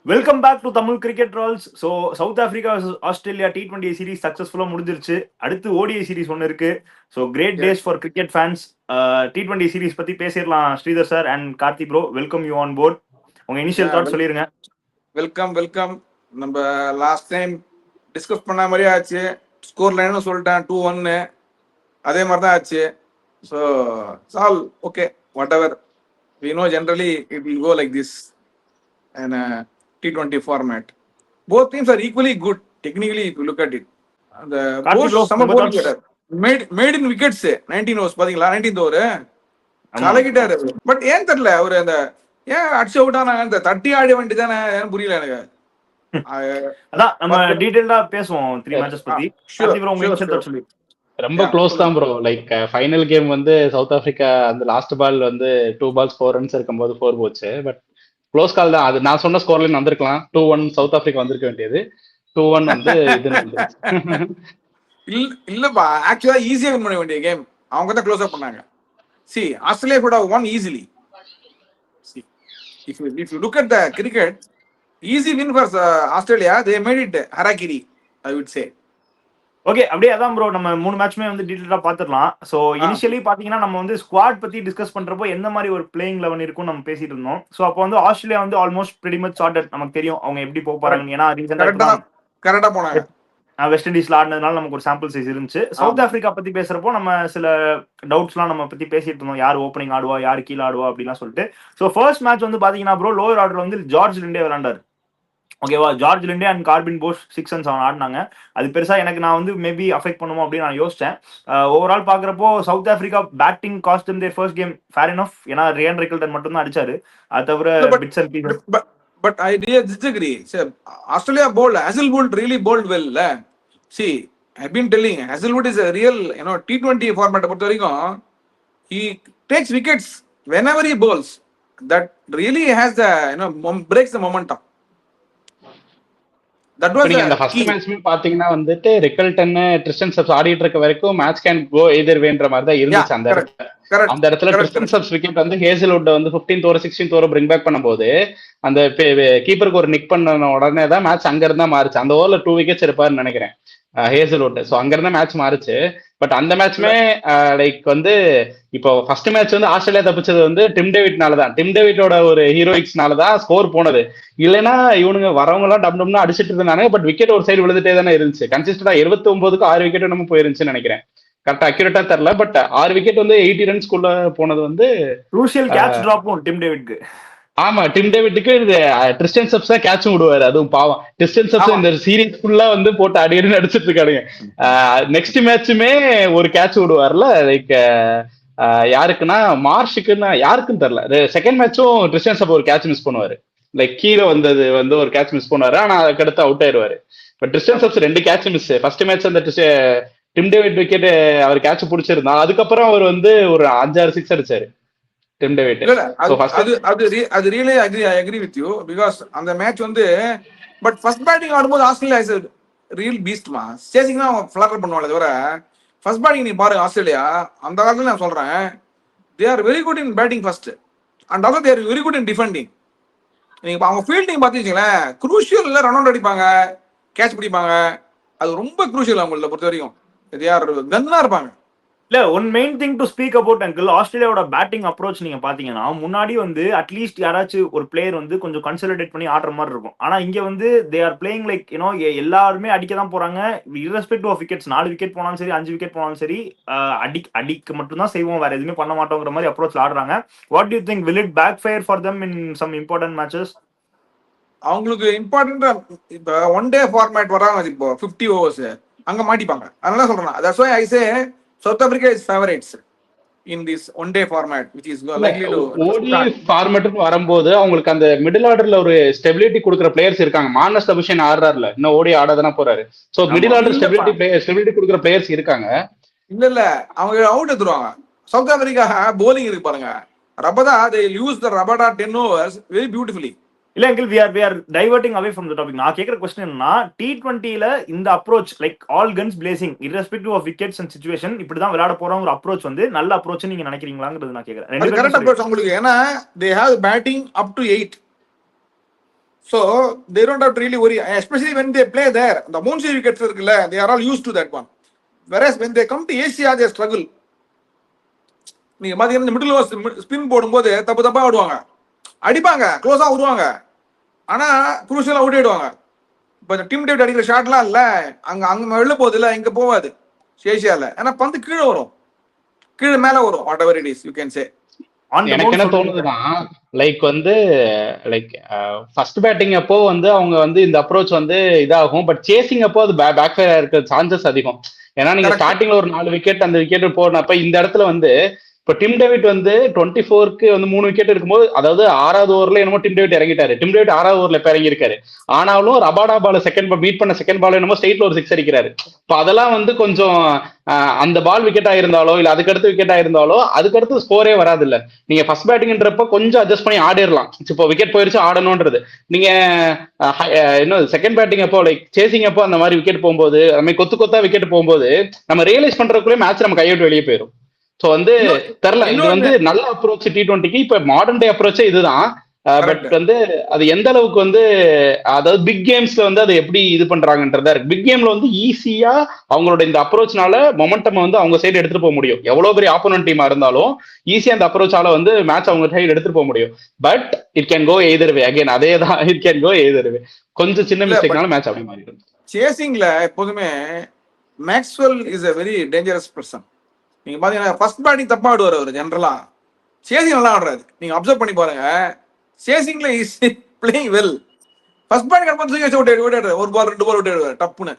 Welcome back to Tamil cricket trolls. So South Africa Australia T20 series சக்ஸஸ்ஃபுல்லாக முடிஞ்சிருச்சு. அடுத்து ODI series ஒன்று இருக்கு. So great Yes. Days for cricket fans. T20 series பத்தி பேசிடலாம். Sridhar sir and Karthi bro, welcome you on board. உங்க initial thought சொல்லிருங்க. Welcome. நம்ம லாஸ்ட் டைம் டிஸ்கஸ் பண்ண மாதிரியே ஆச்சு. ஸ்கோர் லைனும் சொல்லிட்டேன் 2-1. அதே மாதிரி தான் ஆச்சு. So shall okay whatever we know generally it will go like this and T20 format. Both teams are equally good technically if you look at it. The summer bowling made in wickets 19 overs பாத்தீங்களா 19th over கலக்கிட்டாரு. But ஏன் தெரியல அவரு அந்த ஏன் அடிச்சு out ஆனாங்க, அந்த தட்டி ஆடி வண்டி தானே ஏன்னு புரியல எனக்கு. அதான் நம்ம டீடைலா பேசுவோம் 3 மேட்சஸ் பத்தி. உங்க இனிஷியல் தாட் சொல்லி. ரொம்ப க்ளோஸ் தான் ப்ரோ. லைக் ஃபைனல் கேம் வந்து சவுத் ஆப்பிரிக்கா அந்த லாஸ்ட் பால் வந்து 2 balls 4 runs இருக்கும்போது 4 போச்சு. பட் க்ளோஸ் கால் தான். அது நான் சொன்ன ஸ்கோர் லைன் வந்திருக்கலாம். 2-1 சவுத் ஆப்பிரிக்கா வந்திருக்க வேண்டியது. 2-1 வந்து இல்லப்பா, ஆக்சுவலா ஈஸியா வின் பண்ண வேண்டிய கேம் அவங்க தான் க்ளோஸ் அப் பண்ணாங்க. See, Australia could have won easily. See, if you look at the cricket, easy win for Australia. They made it harakiri, I would say. Okay, அப்படியே அதான் ப்ரோ நம்ம 3 மேட்ச்மே வந்து டீடைலா பாத்துடலாம். ஸோ இனிஷியலி பாத்தீங்கன்னா நம்ம வந்து ஸ்குவாட் பத்தி discuss பண்றப்போ எந்த மாதிரி ஒரு பிளேயிங் 11 இருக்கும் நம்ம பேசிட்டு இருந்தோம். ஸோ அப்போ வந்து ஆஸ்திரேலியா வந்து ஆல்மோஸ்ட் பிரெடி மச் சார்ட்டட். நமக்கு தெரியும் அவங்க எப்படி போறாங்க. ஏன்னா கரெக்டா போனாங்க. வெஸ்ட் இண்டீஸ்ல ஆடினதுனால நமக்கு ஒரு சாம்பிள் சைஸ் இருந்துச்சு. சவுத் ஆப்பிரிக்கா பத்தி பேசுறப்போ நம்ம சில டவுட்ஸ்லாம் நம்ம பத்தி பேசிட்டு இருந்தோம். யார் ஓப்பனிங் ஆடுவா, யார் கீழே ஆடுவா அப்படிலாம் சொல்லிட்டு. ஸோ ஃபர்ஸ்ட் மேட்ச் வந்து பாத்தீங்கன்னா ப்ரோ லோவர் ஆர்டர் வந்து ஜார்ஜ் லிண்டே விளையாண்டாரு. ஓகேவா, George லிண்டே and Corbin posh 6 and 7 ஆடினாங்க. அது பெருசா எனக்கு நான் வந்து மேபி அஃபெக்ட் பண்ணுவோம் அப்படின்னு நான் யோசிச்சேன். ஓவரால் பாக்குறப்போ south Africa batting cost their first game fair enough. ஏன்னா ரியான் ரிக்கல்டன் மட்டும் தான் அடிச்சாரு. அது தவிர bits and pieces. But I disagree. Australia bowled, Hazlewood really bowled well. See, I've been telling Hazlewood is a real, T20 format. He takes wickets whenever he bowls. That really has the, breaks the momentum. அந்த first மேட்ச்மே பாத்தீங்கன்னா வந்துட்டு Rickelton Tristan subs ஆடிட்டு இருக்க வரைக்கும் match can go either வேன்ற மாதிரி தான் இருந்துச்சு. அந்த இடத்துல ட்ரிஸ்டன் சப்ஸ் விக்கெட் வந்து ஹேசல்வுட் வந்து 15th over 16th over bring back பண்ணும்போது அந்த கீப்பருக்கு ஒரு நிக் பண்ண உடனே தான் மேட்ச் அங்க இருந்தா மாறுச்சு. அந்த ஓவர்ல 2 wickets இருப்பாருன்னு நினைக்கிறேன் ஹேசல்வுட். ஸோ அங்க இருந்தா மேட்ச் மாறுச்சு. பட் அந்த மேட்ச்மே லைக் வந்து இப்போ ஃபர்ஸ்ட் மேட்ச் வந்து ஆஸ்திரேலியா தப்பிச்சது வந்து டிம் டேவிட்னாலதான். டிம் டேவிட்டோட ஒரு ஹீரோயிக்ஸ்னாலதான் ஸ்கோர் போனது. இல்லைன்னா இவனுங்க வரவங்க எல்லாம் டம்னு அடிச்சிட்டு இருந்தாங்க. பட் விக்கெட் ஒரு சைடு விழுந்துட்டே தானே இருந்துச்சு. கன்சிஸ்டண்டா 29க்கு 6 விக்கெட் நம்ம போயிருந்துச்சுன்னு நினைக்கிறேன். கரெக்டா அக்யூரேட்டா தெரியல. பட் 6 விக்கெட் வந்து 80 runsக்குள்ள போனது வந்து க்ரூஷியல் கேட்ச் டிராப்பும் டிம் டேவிட்க்கு. ஆமா, டிம் டேவிட்டுக்கு இது ட்ரிஸ்டன் சப்ஸ் தான் கேட்சும் விடுவாரு. அதுவும் பாவம் ட்ரிஸ்டன் சப்ஸ் இந்த சீரீஸ் ஃபுல்லா வந்து போட்டு அடிக்கடி அடிச்சிட்டு இருக்கானுங்க. நெக்ஸ்ட் மேட்சுமே ஒரு கேட்ச் விடுவார்ல, லைக் யாருக்குன்னா மார்ஷுக்குன்னா யாருக்குன்னு தெரியல. செகண்ட் மேட்சும் ட்ரிஸ்டன் சப் ஒரு கேட்ச் மிஸ் பண்ணுவாரு. லைக் கீழே வந்தது வந்து ஒரு கேட்ச் மிஸ் பண்ணுவாரு. ஆனா அதுக்கடுத்து அவுட் ஆயிடுவாரு. But Tristan Stubbs 2 catch miss. First match அந்த டிம் டேவிட் விக்கெட் அவர் கேட்ச் பிடிச்சிருந்தா. அதுக்கப்புறம் அவர் வந்து ஒரு 5-6 6 அடிச்சாரு. அது really I agree with you because அந்த மேட்ச் வந்து பட் ஃபர்ஸ்ட் பேட்டிங் ஆடும்போது ஆஸ்திரேலியா இஸ் ரியல் பீஸ்ட்மா. சேசிங் தான் ஃபிளட்டர் பண்ணுவாங்க. தவிர ஃபர்ஸ்ட் பேட்டிங் நீ பாருங்க ஆஸ்திரேலியா அந்த காலத்துல நான் சொல்றேன் they are very good in batting first and also they are very good in defending. நீங்க அவங்க ஃபீல்டிங் பாத்தீங்களேன் குரூஷியல் ரன் அவுட் அடிப்பாங்க, கேட்ச் பிடிப்பாங்க. அது ரொம்ப குரூஷியல் அவங்கள பொறுத்த வரைக்கும். தே ஆர் கன்னா இருப்பாங்க. இல்ல, one main thing to speak about uncle, ஆஸ்திரேலியாவோட பேட்டிங் அப்ரோச் நீங்க பாத்தீங்கன்னா முன்னாடி வந்து அட்லீஸ்ட் யாராச்சும் ஒரு பிளேயர் வந்து கொஞ்சம் கன்சல்டேட் பண்ணி ஆடுற மாதிரி இருக்கும். ஆனா இங்க வந்து தே ஆர் பிளேயிங் லைக் எல்லாருமே அடிக்க தான் போறாங்க. இரஸ்பெக்டிவ் ஆஃப் விக்கெட்ஸ் 4 விக்கெட் போனாலும் சரி 5 விக்கெட் போனாலும் சரி அடிக்க மட்டும் தான் செய்வோம், வேற எதுவுமே பண்ண மாட்டோங்கிற மாதிரி அப்ரோச்ல ஆடுறாங்க. What you think, will it backfire for them in some important matches? அவங்களுக்கு இம்பார்ட்டன்டா இப்ப 1 day ஃபார்மேட் வராங்க. இப்போ 50 overs அங்க மாட்டிப்பாங்க. அதனால சொல்றேன். That's why I say South Africa is favorites in this 1 day format, which is likely to ODI ஃபார்மேட்டுக்கு வரும்போது அவங்களுக்கு அந்த மிடில் ஆர்டர்ல ஒரு ஸ்டெபிலிட்டி கொடுக்குற பிளேயர்ஸ் இருக்காங்க. மானஸ் அபிஷேக் ஆடுறாருல, இன்னும் ஓடி ஆடாதானே போறாரு. சோ மிடில் ஆர்டர் ஸ்டெபிலிட்டி கொடுக்குற பிளேயர்ஸ் இருக்காங்க. இல்ல அவங்க அவுட் எடுத்துருவாங்க. சவுத் ஆப்பிரிக்கா bowling இருக்கு பாருங்க. Rabada they use the Rabada 10 overs very beautifully. இல்ல uncle, we are diverting away from the topic. நான் கேக்குற क्वेश्चन என்னன்னா T20ல இந்த approach like all guns blazing irrespective of wickets and situation இப்படி தான் விளையாட போறோம் ஒரு அப்ரோச் வந்து நல்ல அப்ரோச் நீங்க நினைக்கிறீங்களாங்கிறது நான் கேக்குறேன். அது கரெக்ட் அப்ரோச் உங்களுக்கு. ஏன்னா they have batting up to 8. So they don't have to really worry, especially when they play there. The bouncy wickets இருக்குல்ல, they are all used to that one. Whereas when they come to Asia, they struggle. நீங்க பாத்தீங்கன்னா இந்த middle over spin போடும்போது தப்பா ஆடுவாங்க, அடிப்பாங்க, க்ளோஸா வருவாங்க, ஆனா குரூஷியலா அவுட் ஆயிடுவாங்க. இப்போ இந்த டீம் டேவிட் அடிக்கிற ஷாட்லாம் இல்ல, அங்க வெளில போகுது இல்ல, இங்க போவாது ஏசியால. ஏன்னா பந்து கீழே வரும், கீழே மேல வரும், what ever it is you can say. எனக்கு என்ன தோணுதுன்னா லைக் வந்து லைக் ஃபர்ஸ்ட் பேட்டிங் அப்போ வந்து அவங்க வந்து இந்த அப்ரோச் வந்து இதாகும், பட் சேசிங் அப்போ அது பேக் ஃபயர் இருக்க சான்சஸ் அதிகம். ஏன்னா நீங்க ஸ்டார்டிங்ல ஒரு 4 விக்கெட் அந்த விக்கெட் போனப்ப இந்த இடத்துல வந்து இப்போ டிம் டேவிட் வந்து 24க்கு வந்து 3 விக்கெட் இருக்கும்போது, அதாவது 6வது ஓவர்ல என்னமோ டிம் டேவிட் இறங்கிட்டாரு. டிம் டேவிட் 6வது ஓவர்ல இப்ப இறங்கியிருக்காரு. ஆனாலும் ரபாடா பால் மீட் பண்ண செகண்ட் பால் என்னமோ ஸ்ட்ரைட்ல ஒரு 6 அடிக்கிறாரு. இப்போ அதெல்லாம் வந்து கொஞ்சம் அந்த பால் விக்கெட் ஆயிருந்தாலோ இல்ல அதுக்கடுத்து விக்கெட் ஆயிருந்தாலோ அதுக்கடுத்து ஸ்கோரே வராது இல்ல. நீங்க ஃபர்ஸ்ட் பேட்டிங்ன்றப்ப கொஞ்சம் அட்ஜஸ்ட் பண்ணி ஆடிடலாம். இப்போ விக்கெட் போயிருச்சு ஆடணும்ன்றது. நீங்க இன்னும் செகண்ட் பேட்டிங் அப்போ லைக் சேசிங் அப்போ அந்த மாதிரி விக்கெட் போகும்போது, அந்த மாதிரி கொத்தா விக்கெட் போகும்போது நம்ம ரியலைஸ் பண்றதுக்குள்ளே மேட்ச் நம்ம கையோட்டு வெளியே போயிடும். ஸோ வந்து தெரியல, இது வந்து நல்ல அப்ரோச் T20க்கு. இப்ப மாடர்ன் டே அப்ரோச்சே இதுதான். பட் வந்து அது எந்த அளவுக்கு வந்து, அதாவது பிக் கேம்ஸ்ல வந்து அதை எப்படி இது பண்றாங்கன்றதா இருக்கு. பிக் கேம்ல வந்து ஈஸியா அவங்களோட இந்த அப்ரோச்னால மொமெண்டம் வந்து அவங்க சைடு எடுத்துட்டு போக முடியும். எவ்வளவு பெரிய ஆப்போனன்ட் டீமா இருந்தாலும் ஈஸியா அந்த அப்ரோச்சால வந்து மேட்ச் அவங்க சைடு எடுத்துட்டு போக முடியும். But it can go either way. Again அதே தான், it can go either way. கொஞ்சம் சின்ன மிஸ்டேக்னால மேட்ச் அப்படி மாறிடும். சேசிங்ல எப்போதுமே Maxwell is a very dangerous person. நீங்க பாத்தீங்கன்னா ஃபர்ஸ்ட் பேட்டிங் தப்பா ஆடுவார் அவர் ஜென்ரலா, சேசிங் நல்லா ஆடுறாரு. நீங்க அப்சர்வ் பண்ணி பாருங்க, சேசிங்ல is playing well. First batting விட்டாரு, ஒரு பால் 2 பால் விட்டாரு டப்புன்னு.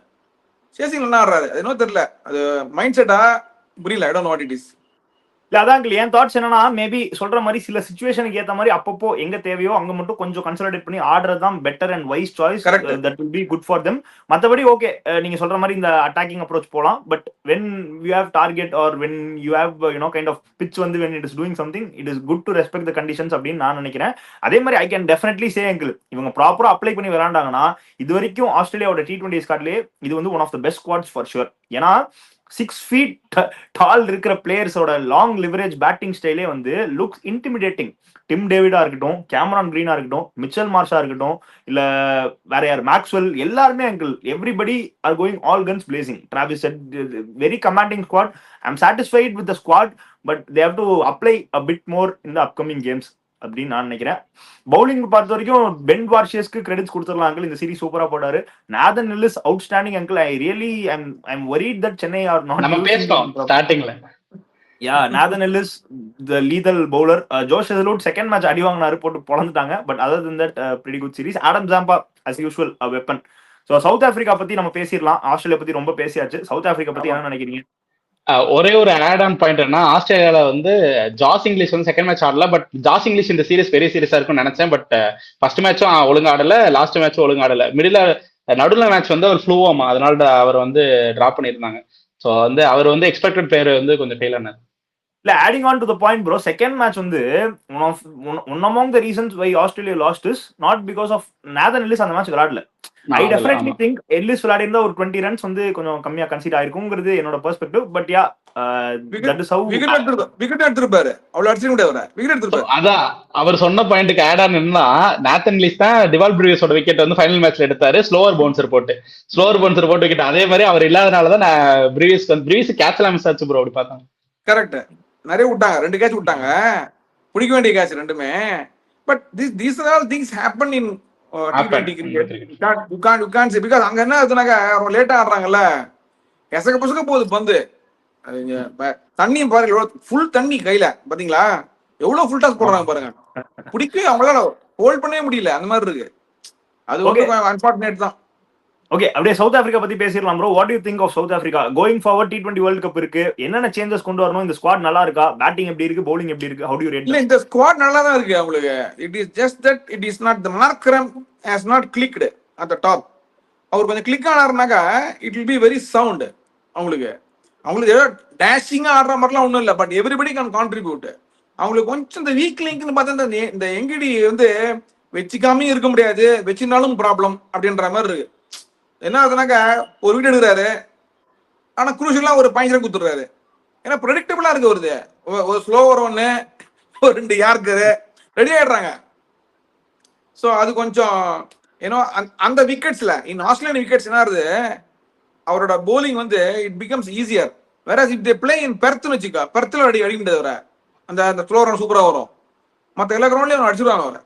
சேசிங் நல்லா ஆடுறாரு. அது என்ன தெரியல, அது மைண்ட் செட்டா புரியல. I don't know what it is. இல்ல அதான் என் தாட்ஸ் என்னன்னா, மேபி சொல்ற மாதிரி சில சிச்சுவேஷனுக்கு ஏத்த மாதிரி அப்பப்போ எங்க தேவையோ அங்க மட்டும் கொஞ்சம் கன்சல்டேட் பண்ணி ஆடுறது தான் better and wise choice. That will be good for them. மற்றபடி ஓகே, நீங்க சொல்ற மாதிரி இந்த அட்டாக்கிங் அப்ரோச் போலாம். But when you have target or when you have kind of pitch வந்து when it is doing something, it is good to respect the conditions அப்படின்னு நான் நினைக்கிறேன். அதே மாதிரி I can definitely say uncle, இவங்க ப்ராப்பரா apply பண்ணி விளையாண்டாங்கன்னா இது வரைக்கும் ஆஸ்திரேலியாவோட T20 ஸ்குவாட்லயே இது வந்து one of the best squads for sure. ஏன்னா 6 feet டால் இருக்கிற பிளேயர்ஸோட லாங் லிவரேஜ் பேட்டிங் ஸ்டைலே வந்து லுக்ஸ் இன்டிமிடேட்டிங். டிம் டேவிடா இருக்கட்டும், கேமரான் கிரீனா இருக்கட்டும், மிச்சல் மார்ஷா இருக்கட்டும், இல்ல வேற யார், மேக்ஸ்வெல், எல்லாருமே uncle everybody are going all guns blazing. Travis said very commanding squad. I am satisfied with the squad, but they have to apply a bit more in the upcoming games அப்படின்னு நான் நினைக்கிறேன். Bowling பொறுத்த வரைக்கும் Ben வார்ஷியஸ்க்கு credits கொடுத்துடலாம் uncle. இந்த series சூப்பரா போட்டாரு. Nathan Ellis outstanding uncle. I really I'm worried that Chennai are not. நம்ம பேசலாம் ஸ்டார்டிங்ல. Nathan Ellis the lethal bowler. Josh Hazlewood second match அடி வாங்கினாரு, போட்டு பொளந்துட்டாங்க. But other than that pretty good series. Adam Zampa as usual a weapon. So South Africa பத்தி நம்ம பேசிடலாம். ஆஸ்திரேலியா பத்தி ரொம்ப பேசியாச்சு. சவுத் ஆப்பிரிக்கா பத்தி என்ன நினைக்கிறீங்க? ஒரே ஒரு ஆட் ஆன் பாயிண்ட் என்ன, ஆஸ்திரேலியால வந்து ஜாஸ் இங்கிலீஷ் வந்து செகண்ட் மேட்ச் ஆடல. பட் ஜாஸ் இங்கிலீஷ் இந்த சீரிஸ் பெரிய சீரிஸா இருக்கும்னு நினைச்சேன். பட் ஃபர்ஸ்ட் மேட்சும் ஒழுங்கா ஆடல, லாஸ்ட் மேட்சும் ஒழுங்கா ஆடல. நடுவில் மேட்ச் வந்து அவர் ஃப்ளூவாமா, அதனால அவர் வந்து டிராப் பண்ணியிருந்தாங்க. ஸோ வந்து அவர் வந்து எக்ஸ்பெக்டட் பேர் வந்து கொஞ்சம் ஃபெயில் ஆனார். இல்ல, adding on to the point bro, second match வந்து one among the reasons why Australia lost is not because of Nathan Ellis அந்த மேட்ச் விளையாடல. I definitely think Ellis விளையாடி இருந்தா ஒரு 20 runs வந்து கொஞ்சம் கம்மியா கன்சிடர் ஆயிருக்கும்ங்கிறது என்னோட perspective. But yeah, that is how wicket எடுத்துப்பாரு. அவ்வளவு அடிச்சு விட விக்கெட் எடுத்துப்பாரு. அதான் அவர் சொன்ன பாயிண்ட்க்கு ஆட் ஆன் என்னன்னா, நாத்தன் எல்லிஸ் தான் டிவால் பிரூவிஸோட விக்கெட் வந்து ஃபைனல் மேட்ச்ல எடுத்தாரு, ஸ்லோவர் பவுன்சர் போட்டு விக்கெட். அதே மாதிரி அவர் இல்லாதனாலதான் பிரூவிஸ் கேட்ச்லாம் மிஸ் ஆச்சு ப்ரோ. அப்படி பார்த்தாங்க. கரெக்ட், நிறைய விட்டாங்க, 2 கேட்ச் விட்டாங்க, பிடிக்க வேண்டிய கேட்ச் 2மே. But these are all things happen in T20 cricket. You can't say, because அங்க என்ன ஆகுதுனாக்கா லேட்டா ஆடுறாங்கல்ல, எசக புசக போகுது பந்து. தண்ணியும் பாருங்க, ஃபுல் தண்ணி கையில பாத்தீங்களா, எவ்வளவு ஃபுல் டாஸ் போடுறாங்க பாருங்க. பிடிக்க அவங்களால ஹோல்ட் பண்ணவே முடியல, அந்த மாதிரி இருக்கு. அது அன்பார்ச்சுனேட் தான். ஓகே, அப்படியே சவுத் ஆப்பிரிக்கா பத்தி பேசிடலாம் bro. What you think of South Africa going forward? T20 world cup இருக்கு, என்னென்ன சேஞ்சஸ் கொண்டு வரணும்? இந்த ஸ்குவாட் நல்லா இருக்கா? பேட்டிங் எப்படி இருக்கு? பவுலிங் எப்படி இருக்கு? How do you rate? இல்ல, இந்த ஸ்குவாட் நல்லா தான் இருக்கு அவங்களுக்கு. It is just that it is not, the Markram has not clicked at the top. அவர் கொஞ்சம் கிளிக் ஆனாருனாக்கா it will be very sound. அவங்களுக்கு ஏதோ டேஷிங்கா ஆடுற மாதிரிலாம் ஒன்றும் இல்லை, பட் எவ்ரிபடி கேன் கான்ட்ரிபியூட். அவங்களுக்கு கொஞ்சம் இந்த வீக் லிங்க்னு பார்த்தா இந்த எங்கடி வந்து வச்சுக்காமையும் இருக்க முடியாது, வச்சிருந்தாலும் ப்ராப்ளம் அப்படின்ற மாதிரி இருக்கு. என்ன ஆகுதுனாக்கா ஒரு விக்கெட் எடுக்கிறாரு, ஆனா குரூஷியலா ஒரு 5 ரன் குடுத்துறாரு. ஏன்னா ப்ரெடிக்டபிளா இருக்கு, வருது ஒரு ஸ்லோவர் 1, ஒரு 2 யார்க்கரு ரெடி ஆயிடுறாங்க. ஸோ அது கொஞ்சம் ஏன்னா அந்த விக்கெட்ஸ்ல ஆஸ்திரேலியன் விக்கெட்ஸ் என்ன ஆகுது, அவரோட bowling வந்து இட் பிகம்ஸ் ஈஸியர். வேற இப் தே பிளே இன் பெர்த்னு வச்சுக்கா, பெர்த்ல அடிக்கிட்டது வர அந்த ஃப்ளோர் ரன் சூப்பரா வரும். மற்ற எல்லா கிரவுண்ட்லயும் அடிச்சிருவாங்க அவரை.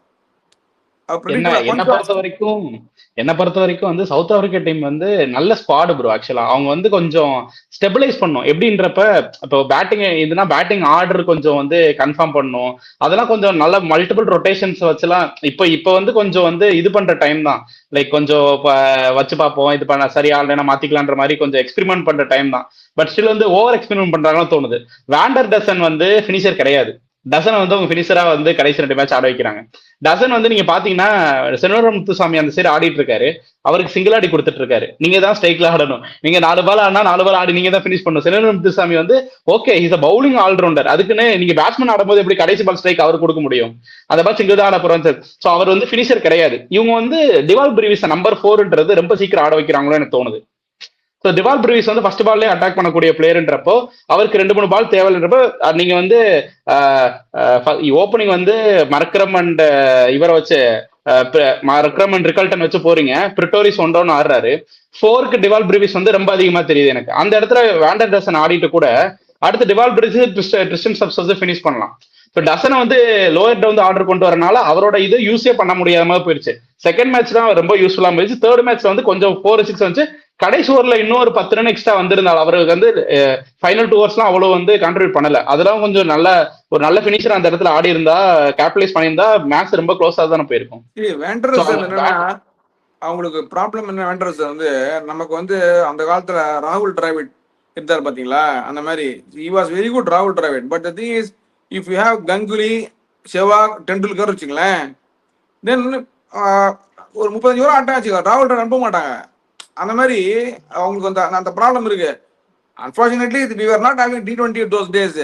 என்ன பொறுத்த வரைக்கும் வந்து சவுத் ஆப்பிரிக்கா டீம் வந்து நல்ல ஸ்குவாடு ப்ரோ. ஆக்சுவலா அவங்க வந்து கொஞ்சம் ஸ்டெபிலைஸ் பண்ணும். எப்படின்றப்ப இப்போ பேட்டிங் இதுனா பேட்டிங் ஆர்டர் கொஞ்சம் வந்து கன்ஃபார்ம் பண்ணும். அதெல்லாம் கொஞ்சம் நல்ல மல்டிபிள் ரொட்டேஷன்ஸ் வச்சுலாம் இப்போ வந்து கொஞ்சம் வந்து இது பண்ற டைம் தான். லைக் கொஞ்சம் வச்சு பார்ப்போம், இது பண்ண சரியா இல்லைன்னா மாத்திக்கலான்ற மாதிரி கொஞ்சம் எக்ஸ்பெரிமெண்ட் பண்ற டைம் தான். பட் ஸ்டில் வந்து ஓவர் எக்ஸ்பெரிமெண்ட் பண்றாங்கன்னு தோணுது. வேண்டர் டசன் வந்து ஃபினிஷர் கிடையாது. டசன் வந்து அவங்க ஃபினிஷரா வந்து கடைசி 2 மேட்ச் ஆட வைக்கிறாங்க. டசன் வந்து நீங்க பாத்தீங்கன்னா செல்வராம் முத்துசாமி அந்த சைடு ஆடிட்டு இருக்காரு, அவருக்கு சிங்கிள் ஆடி கொடுத்துட்டு இருக்காரு. நீங்க தான் ஸ்ட்ரைக்ல ஆடணும், நீங்க 4 பால் ஆடினா 4 பால் ஆடி நீங்க தான் ஃபினிஷ் பண்ணணும். செல்வராம் முத்துசாமி வந்து okay is a bowling allrounder, அதுக்குன்னு நீங்க பேட்ஸ்மேன் ஆடும்போது எப்படி கடைசி பால் ஸ்ட்ரைக் அவர் கொடுக்க முடியும்? அதை பால் சிங்கிள் தான் ஆட போறோம் சார். ஸோ அவர் வந்து ஃபினிஷர் கிடையாது. இவங்க வந்து டிவால் பிரீவிஸ் நம்பர் 4ன்றது ரொம்ப சீக்கிரம் ஆட வைக்கிறாங்களோ எனக்கு தோணுது. ஸோ டிவால் பிரீவிஸ் வந்து ஃபர்ஸ்ட் பால்லே அட்டாக் பண்ணக்கூடிய பிளேயர்ன்றப்போ அவருக்கு 2-3 பால் தேவைன்றப்போ நீங்க வந்து ஓப்பனிங் வந்து மரக்ரம் அண்ட் இவரை வச்சு மரக்ரம் அண்ட் ரிகல்டன் வச்சு போறீங்க. பிரிட்டோரிஸ் 1 ஆடுறாரு. 4க்கு டிவால் பிரீவிஸ் வந்து ரொம்ப அதிகமா தெரியுது எனக்கு. அந்த இடத்துல வேண்டர் டசன் ஆடிட்டு கூட அடுத்து டிவால் பிரீவிஸ் ட்ரிஸ்டன் சப்ஸ் வந்து ஃபினிஷ் பண்ணலாம். இப்போ டசனை வந்து லோயர் டவுன் ஆர்டர் கொண்டு வரனால அவரோட இது யூஸே பண்ண முடியாத மாதிரி போயிடுச்சு. செகண்ட் மேட்ச் தான் ரொம்ப யூஸ்ஃபுல்லா போயிடுச்சு. தேர்ட் மேட்ச்ல வந்து கொஞ்சம் 4-6 வந்து கடைசி ஓவர்ல இன்னொரு 10 ரன் எக்ஸ்ட்ரா வந்திருந்தால் அவருக்கு வந்து ஃபைனல் 2 ஓவர்ஸ்லாம் அவ்வளவு வந்து கான்ட்ரிபியூட் பண்ணல. அதெல்லாம் கொஞ்சம் ஒரு நல்ல ஃபினிஷர் அந்த இடத்துல ஆடி இருந்தா, கேபிடலைஸ் பண்ணியிருந்தா மேட்ச் ரொம்ப க்ளோஸா தானே போயிருக்கும். அவங்களுக்கு ப்ராப்ளம் என்ன, வேண்டர்ஸ் வந்து நமக்கு வந்து அந்த காலத்துல ராகுல் டிராவிட் இருந்தார் பாத்தீங்களா, அந்த மாதிரி he was very good ராகுல் Dravid. But the thing is if you have Ganguly, Sehwag, Tendulkar வச்சுங்களேன், தென் ஒரு 35 ஓவர் ஆட்டம் வச்சுக்கோ, ராகுல் டிராவிட் அனுப்ப மாட்டாங்க. அந்த மாதிரி அவங்களுக்கு அந்த ப்ராப்ளம் இருக்கு. Unfortunately we were not having T20 those days.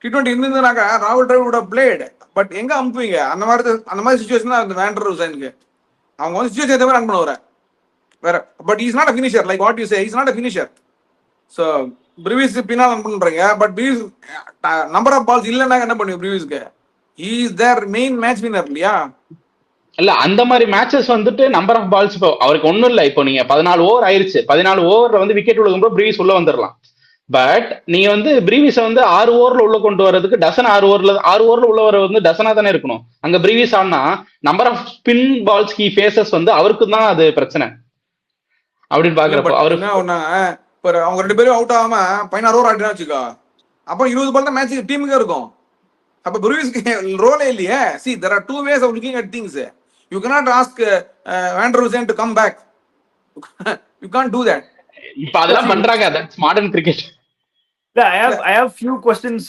T20 இருந்ததுனாக்கா ராகுல் Dravid would have played. But எங்க அனுப்புவீங்க? அந்த மாதிரி சிச்சுவேஷன் தான் அந்த வேண்டர் ஹுசைனுக்கு. அவங்க வந்து சிச்சுவேஷன் ஏற்ற மாதிரி ரன் பண்ணுவார் வேற. But is not a finisher like what you say, is not a finisher. So Brevis பின்னால் ரன் பண்றீங்க. But Brevis number of balls இல்லைன்னா என்ன பண்ணுவீங்க? பிரீவிஸ்க்கு he is their main match winner இல்லையா? இல்ல அந்த மாதிரி மேட்சஸ் வந்துட்டு நம்பர் ஆஃப் பால்ஸ் இப்போ அவருக்கு ஒன்றும் இல்லை. இப்போ நீங்க 14 ஓவர் ஆயிருச்சு, 14 ஓவர்ல வந்து விக்கெட் விழுகும்போது பிரீவிஸ் உள்ள வந்துடலாம். பட் நீங்க வந்து பிரீவிஸை வந்து 6 ஓவர்ல உள்ள கொண்டு வரதுக்கு டசன் 6 ஓவர்ல உள்ள வர வந்து டசனா தானே இருக்கணும். அங்க பிரீவிஸ் ஆனா நம்பர் ஆஃப் ஸ்பின் பால்ஸ் கீ ஃபேசஸ் வந்து அவருக்கு தான் அது பிரச்சனை அப்படின்னு பாக்குறப்போ அவரு அவங்க 2 பேரும் அவுட் ஆகாம 16 ஓவர் ஆடினா வச்சுக்கோ, அப்போ 20 பால் தான் மேட்ச் டீமுக்கு இருக்கும். அப்ப பிரீவிஸ்க்கு ரோலே இல்லையே. see there are 2 ways of looking at things. You cannot ask Vander Hussein to come back. You can't do that. இப்ப அதெல்லாம் பண்றாங்க. that's modern cricket. I have few questions.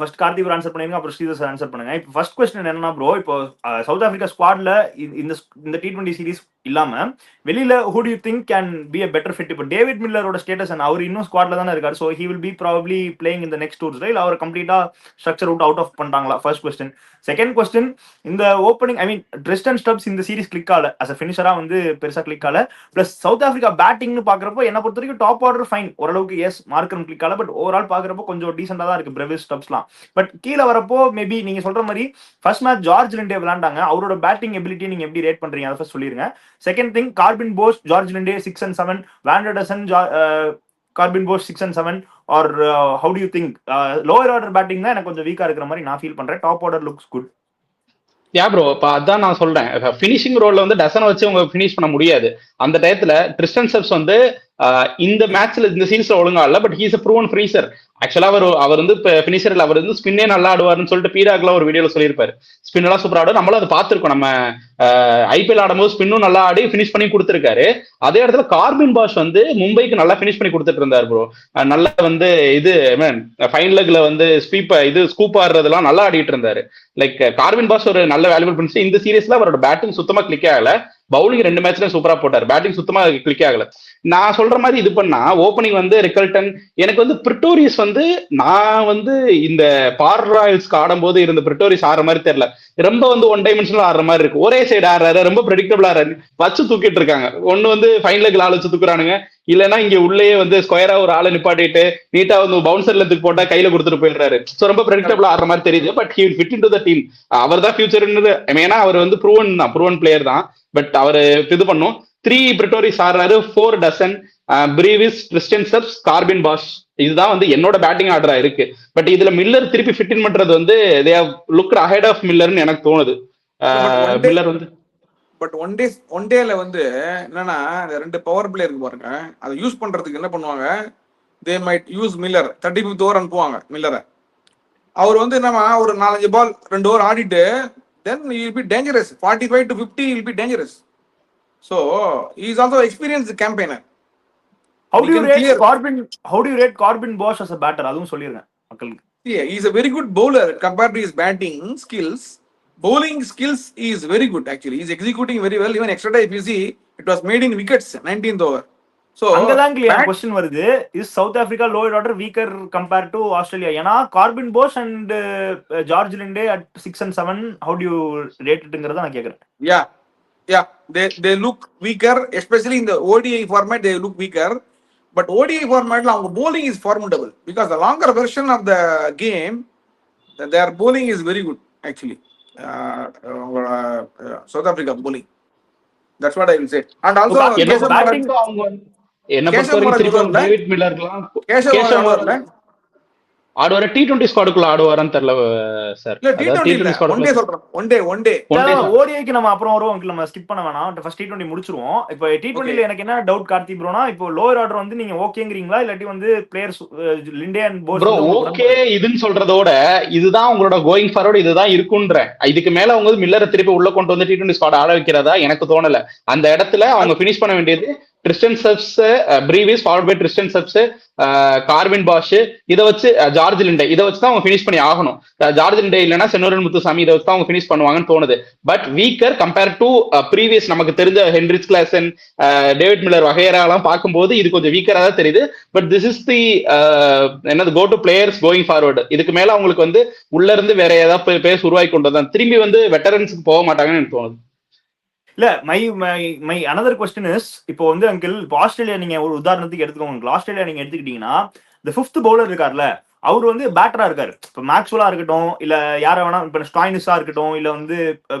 First Karthi bro answer பண்ணுங்க, அப்புறம் Sridhar sir answer பண்ணுங்க. இப்போ first question என்னன்னா bro, இப்போ South Africa ஸ்குவாட்ல இந்த T20 சீரிஸ் இல்லாம வெளியில who do you think can be a better fit? இப்போ டேவிட் மில்லரோட ஸ்டேட்டஸ் என்ன, அவர் இன்னும் ஸ்குவாட்ல தானே இருக்காரு. So he will be probably playing in the next tours, right? அவர் கம்ப்ளீட்டா ஸ்ட்ரக்சர் அவுட் ஆஃப் பண்றாங்களா? First question. செகண்ட் क्वेश्चन, இந்த ஓப்பனிங் ட்ரிஸ்டன் ஸ்டப்ஸ் இந்த series click ஆகல, அஸ் அ ஃபினிஷரா வந்து பெருசா கிளிக் ஆகல. பிளஸ் சவுத் ஆப்பிரிக்கா பேட்டிங்னு பாக்குறப்போ என்ன பொறுத்த வரைக்கும் டாப் ஆர்டர் ஃபைன், ஓரளவுக்கு எஸ் மார்க்கரம் கிளிக் ஆகல. பட் ஓவரால் பாக்குறப்போ கொஞ்சம் டீசெண்டா தான் இருக்கு பிரேவிஸ் ஸ்டப்ஸ்லாம். பட் கீழே வரப்போ மேபி நீங்க சொல்ற மாதிரி ஃபர்ஸ்ட் மேட்ச் ஜார்ஜ் லிண்டே விளையாண்டாங்க, அவரோட பேட்டிங் எபிலிட்டி நீங்க எப்படி ரேட் பண்றீங்க அதை ஃபர்ஸ்ட் சொல்லிருங்க. Second thing, Corbin Bosch, George Linde 6 and 7, van der Dussen, Corbin Bosch 6 and 7, or how do you think? Lower order batting தான் எனக்கு கொஞ்சம் வீக்கா இருக்கிற மாதிரி நான் ஃபீல் பண்றேன். Top order looks good. Yeah bro, இப்போ அதான் நான் சொல்றேன். ஃபினிஷிங் ரோல்ல வந்து டசனை வச்சு அவங்க ஃபினிஷ் பண்ண முடியாது. அந்த டயத்துல ட்ரிஸ்டன் சப்ஸ் வந்து இந்த மேட்ச்ல இந்த சீரீஸ்ல ஒழுங்கா இல்ல. But he's a proven finisher. ஆக்சுவலா அவர் வந்து ஃபினிஷர், அவர் வந்து ஸ்பின்னே நல்லா ஆடுவார்னு சொல்லிட்டு பீராக்ல ஒரு வீடியோல சொல்லியிருப்பாரு. ஸ்பின் எல்லாம் சூப்பர் ஆடும், நம்மளும் அதை பார்த்திருக்கோம். நம்ம ஐபிஎல் ஆடும்போது ஸ்பின்னும் நல்லா ஆடி ஃபினிஷ் பண்ணி கொடுத்துருக்காரு. அதே இடத்துல கார்பின் பாஷ் வந்து மும்பைக்கு நல்லா ஃபினிஷ் பண்ணி கொடுத்துட்டு இருந்தார் ப்ரோ. நல்லா வந்து இது ஃபைன் லெக்ல வந்து ஸ்கூப் ஆடுறதெல்லாம் நல்லா ஆடிட்டு இருந்தாரு. லைக் கார்பின் பாஷ் ஒரு நல்ல வேல்யூபிள் பிரின்ஸ். இந்த சீரீஸ்ல அவரோட பேட்டிங் சுத்தமா கிளிக் ஆகல. பவுலிங் 2 மேட்ச்ல சூப்பரா போட்டார், பேட்டிங் சுத்தமா கிளிக் ஆகல. நான் சொல்ற மாதிரி இது பண்ணா ஓப்பனிங் வந்து ரிகல்டன், எனக்கு வந்து பிரிட்டோரியஸ் வந்து நான் வந்து இந்த பார் ராயல்ஸ்க்கு ஆடும்போது இருந்த பிரிட்டோரியஸ் ஆடுற மாதிரி தெரியல. ரொம்ப வந்து ஒன் டைமென்ஷனல் ஆடுற மாதிரி இருக்கு. ஒரே சைடு ஆடுறாரு, ரொம்ப ப்ரெடிக்டபிள் ஆடுறாரு, வச்சு தூக்கிட்டு இருக்காங்க. ஒன்னு வந்து ஃபைன் லெக்ல ஆள் வச்சு தூக்குறானுங்க, இல்லைன்னா இங்க உள்ளே வந்து ஸ்கொயரா ஒரு ஆளை நிப்பாட்டிட்டு நீட்டா வந்து பவுன்சர்ல இருந்து போட்டா கையில கொடுத்துட்டு போயிடுறாரு. சோ ரொம்ப ப்ரெடிக்டபிள் ஆடுற மாதிரி தெரியுது. But he will fit into the team. அவர் தான் ஃபியூச்சர்னு, ஏன்னா அவர் வந்து ப்ரூவன் பிளேயர் தான். பட் அவர் இது பண்ணும். 3 பிரிட்டோரிஸ் ஆடுறாரு, 4 Dussen, Brevis, Christiansens, Corbin Bosch. இதுதான் வந்து என்னோட பேட்டிங் ஆர்டரா இருக்கு. பட் இதுல மில்லர் திருப்பி ஃபிட் இன் பண்றது வந்து they have looked ahead of மில்லர்னு எனக்கு தோணுது. மில்லர் வந்து பட் ஒன் டேல வந்து என்னன்னா இந்த 2 பவர் பிளே இருக்கு பாருங்க, அதை யூஸ் பண்றதுக்கு என்ன பண்ணுவாங்க, they might use Miller 35th over அனுப்புவாங்க மில்லரை. அவர் வந்து என்னமா ஒரு 4-5 பால் 2 ஓவர் ஆடிட்டு then he will be dangerous. 45 to 50 he will be dangerous. So he is also experienced campaigner. How do you rate Corbin Bosch as a batter? அதுவும் சொல்லிருங்க மக்களுக்கு. Yeah, he is a very good bowler compared to his batting skills. Bowling skills he is very good actually. He is executing very well. Even extra time if you see, it was made in wickets 19th over. So அங்கதான் clear question வருது. Is South Africa lower order weaker compared to Australia? ஏனா Corbin Bosch and George Linde at 6 and 7, how do you rate itங்கறத நான் கேக்குறேன். Yeah, they look weaker, especially in the ODI format they look weaker. But ODI format la அவங்க bowling is formidable because the longer version of the game their bowling is very good actually. South Africa bowling, that's what I will say. And also batting அவங்க என்ன பொறுத்தவரைக்கும் David மில்லர்லாம் Keshav ஆடுவார T20 ஸ்குவாடுக்குள்ள ஆடுவாரான்னு தெரியல sir. T20 squad சொல்றேன். One day ஓடிஐக்கு நம்ம அப்புறம் வருவோம். நம்ம skip பண்ண வேணாம், ஃபர்ஸ்ட் T20 முடிச்சிருவோம். இப்போ T20ல எனக்கு என்ன டவுட் கார்த்தி ப்ரோனா, இப்போ லோயர் ஆர்டர் வந்து நீங்க ஓகேங்கறீங்களா இல்லாட்டி வந்து players லிண்டே and posh bro okay இதுன்னு சொல்றதோட இதுதான் உங்களோட கோயிங் ஃபார்வர்ட் இதுதான் இருக்குன்றேன். இதுக்கு மேல அவங்க வந்து மில்லரை திருப்பி உள்ள கொண்டு வந்து T20 ஸ்குவாட் ஆட வைக்கிறதா எனக்கு தோணல. அந்த இடத்துல அவங்க பினிஷ் பண்ண வேண்டியது Tristan Stubbs, Brevis followed by Tristan Stubbs, Corbin Bosch, இதை வச்சு ஜார்ஜ் லிண்டே, இதை வச்சு தான் அவங்க பினிஷ் பண்ணி ஆகணும். ஜார்ஜ் லிண்டே இல்லைன்னா சென்னோரன் முத்துசாமி, இதை வச்சு தான் அவங்க பினிஷ் பண்ணுவாங்கன்னு தோணுது. But weaker compare to previous நமக்கு தெரிஞ்ச ஹென்ரிச் கிளாசன், டேவிட் மில்லர் வகையெல்லாம் பார்க்கும்போது இது கொஞ்சம் வீக்கரா தான் தெரியுது. பட் திஸ் இஸ் தி என்னது go to players going forward. இதுக்கு மேல அவங்களுக்கு வந்து உள்ள இருந்து வேற ஏதாவது பேஸ் உருவாக்கி கொண்டு வந்தா திரும்பி வந்து வெட்டரன்ஸுக்கு போக மாட்டாங்கன்னு எனக்கு தோணுது. இல்ல மை another question is, இப்போ வந்து அங்கிள் இப்போ ஆஸ்திரேலியா நீங்க ஒரு உதாரணத்துக்கு எடுத்துக்கோங்க. ஆஸ்திரேலியா நீங்க எடுத்துக்கிட்டீங்கன்னா the 5th bowler இருக்கார்ல, அவர் வந்து பேட்டரா இருக்காரு. இப்போ மேக்ஸ்வெல்லா இருக்கட்டும், இல்ல யார வேணா, இப்போ ஸ்டாய்னிஸா இருக்கட்டும், இல்ல வந்து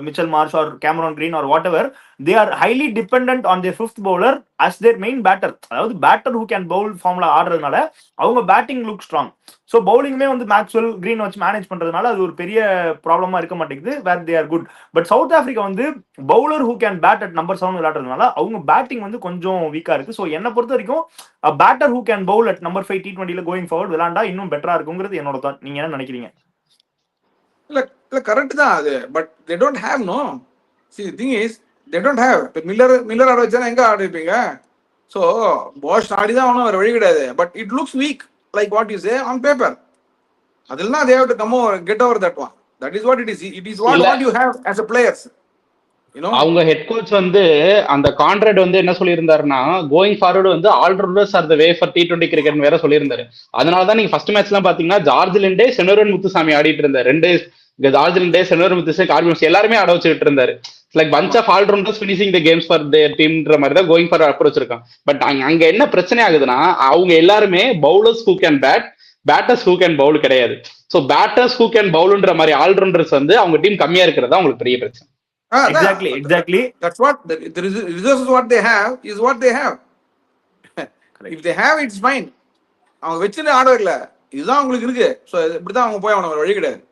Mitchell Marsh or Cameron Green or whatever, they are highly dependent on their 5th bowler as their main batter. அதாவது பேட்டர் who can bowl ஃபார்ம்ல ஆடுறதுனால அவங்க பேட்டிங் லுக் ஸ்ட்ராங். ஸோ பவுலிங்குமே வந்து மேக்ஸ்வெல் கிரீன் வச்சு மேனேஜ் பண்றதுனால அது ஒரு பெரிய ப்ராப்ளமா இருக்க மாட்டேங்குது. Where they are good. But South Africa வந்து bowler who can bat at number 7 விளையாடுறதுனால அவங்க பேட்டிங் வந்து கொஞ்சம் வீக்கா இருக்கு. ஸோ என்னை பொறுத்த வரைக்கும் batter who can bowl at number 5 T20ல கோயிங் ஃபார்வர்ட் விளையாண்டா இன்னும் பெட்டரா இருக்குங்கிறது என்னோட தாட். நீங்க என்ன நினைக்கிறீங்க? இல்ல கரெக்ட் தான் அது. But they don't have no. see the thing is they don't have. இப்போ மில்லர் ஆட வச்சா எங்க ஆட வைப்பீங்க? ஸோ பாஷ் ஆடி தான் ஒன்றும் வேற வழி கிடையாது. But it looks week like what you say on paper. adilla they have to come over, get over that one. That is what it is. It is what you have as a players, you know. அவங்க head coach வந்து அந்த contract வந்து என்ன சொல்லியிருந்தாருன்னா, going forward வந்து all-rounders R the way for T20 cricket வேற சொல்லியிருந்தாரு. அதனால தான் நீங்க ஃபர்ஸ்ட் மேட்ச்லாம் பாத்தீங்கன்னா ஜார்ஜ் லிண்டே, சென்னோரன் முத்துசாமி ஆடிட்டு இருந்தாரு. George Linde, Senuran Muthusamy, Corbin எல்லாருமே ஆட வச்சுட்டு இருந்தாரு. Like bunch of allrounders finishing the games for their டீம்ன்ற மாதிரி தான் கோயிங் ஃபார் அப்ரோச் இருக்கான். பட் அங்க என்ன பிரச்சனை ஆகுதுன்னா, அவங்க எல்லாருமே bowlers who can bat, batters who can bowl கிடையாது. ஸோ பேட்டர்ஸ் ஹூ கேன் பவுல்ன்ற மாதிரி ஆல்ரவுண்டர்ஸ் வந்து அவங்க டீம் கம்மியா இருக்கிறதா அவங்களுக்கு பெரிய பிரச்சனை. Exactly. That's what the resources what they have is what they have. If they have, it's fine. அவங்க வச்சுட்டு ஆட வைக்கல, இதுதான் உங்களுக்கு இருக்கு. ஸோ இப்படிதான் அவங்க போய் அவன வழி கிடையாது.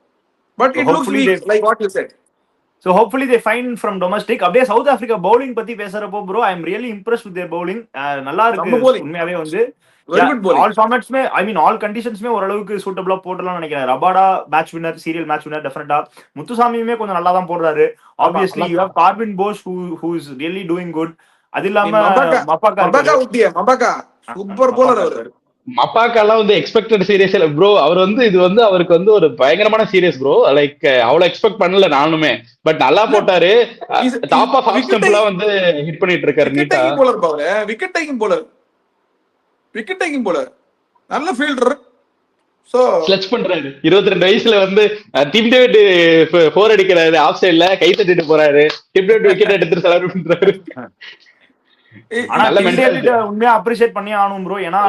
But it looks week like what you said. So hopefully they find from domestic. அப்படியே சவுத் ஆப்பிரிக்கா bowling பத்தி பேசறப்போ bro, I am really impressed with their bowling. நல்லா இருக்கு உண்மையாவே வந்து. Very good bowling. All formats May, I mean all conditions மே ஓரளவுக்கு சூட்டபிளா போடலாம்னு நினைக்கிறேன். Rabada match winner, serial match winner டெஃபினட்டா. முத்துசாமியுமே கொஞ்சம் நல்லா தான் போடுறாரு. Obviously you have Corbin Bosch who is really doing good. அது இல்லாம மபாக்கா சூப்பர் bowler அவர். மப்பாக்கெல்லாம் வந்து எக்ஸ்பெக்டட் சீரியஸ் இல்ல ப்ரோ. அவர் வந்து இது வந்து அவருக்கு வந்து ஒரு பயங்கரமான சீரியஸ் ப்ரோ. லைக் அவ்வளவு எக்ஸ்பெக்ட் பண்ணல நானுமே. பட் நல்லா போட்டாரு. டாப் ஆஃப் ஆஃப் ஸ்டம்ப்லாம் வந்து ஹிட் பண்ணிட்டு இருக்காரு நீட்டா. விக்கெட் டேக்கிங் போலர் நல்ல ஃபீல்டர். சோ ஸ்லட்ச் பண்றாரு. 22 வயசுல வந்து டிம் டேவிட் 4 அடிக்கிறாரு, ஆஃப் சைடுல கை தட்டிட்டு போறாரு. டிம் டேவிட் விக்கெட் எடுத்து செலக்ட் பண்றாரு. ஆனா நல்ல டிம் mentality. டேவிட் உண்மையா அப்ரிஷியேட் பண்ணி ஆகணும் ப்ரோ. ஏன்னா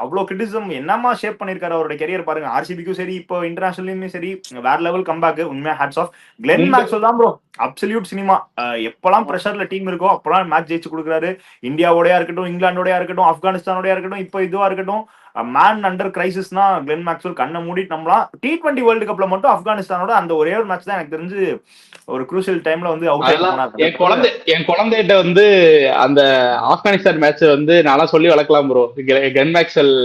அவ்வளவு கிரிட்டிசிசம் என்னமா ஷேப் பண்ணிருக்காரு அவரோட கெரியர் பாருங்க. ஆர்சிபிக்கும் சரி இப்போ இன்டர்நேஷனலுமே சரி வேற லெவல் கம்பேக். உண்மையா ஹேட்ஸ் ஆஃப். கிளென் மேக்ஸ்வெல் தான் ப்ரோ அப்சல்யூட் சினிமா. எப்பெல்லாம் பிரஷர்ல டீம் இருக்கோ அப்பெல்லாம் மேட்ச் ஜெயிச்சு கொடுக்குறாரு. இந்தியாவோடயா இருக்கட்டும், இங்கிலாந்தோடயா இருக்கட்டும், ஆப்கானிஸ்தானோடயா இருக்கட்டும், இப்போ இதுவா இருக்கட்டும், மேன் அண்டர் கிரைசிஸ்னா கிளென் மேக்ஸ்வெல் கண்ணை மூடிட்டு நம்பலாம். T20 வேர்ல்டு கப்ல மட்டும் ஆப்கானிஸ்தானோட அந்த ஒரே ஒரு மேட்ச் தான் எனக்கு தெரிஞ்சு ஒரு குரூசியல் டைம்ல வந்து அவுட் ஆகி அதெல்லாம் போனார். என் குழந்தைகிட்ட வந்து அந்த ஆப்கானிஸ்தான் மேட்ச் வந்து நான்லாம் சொல்லி வளர்க்கலாம் ப்ரோ. கிளென் மேக்ஸ்வெல்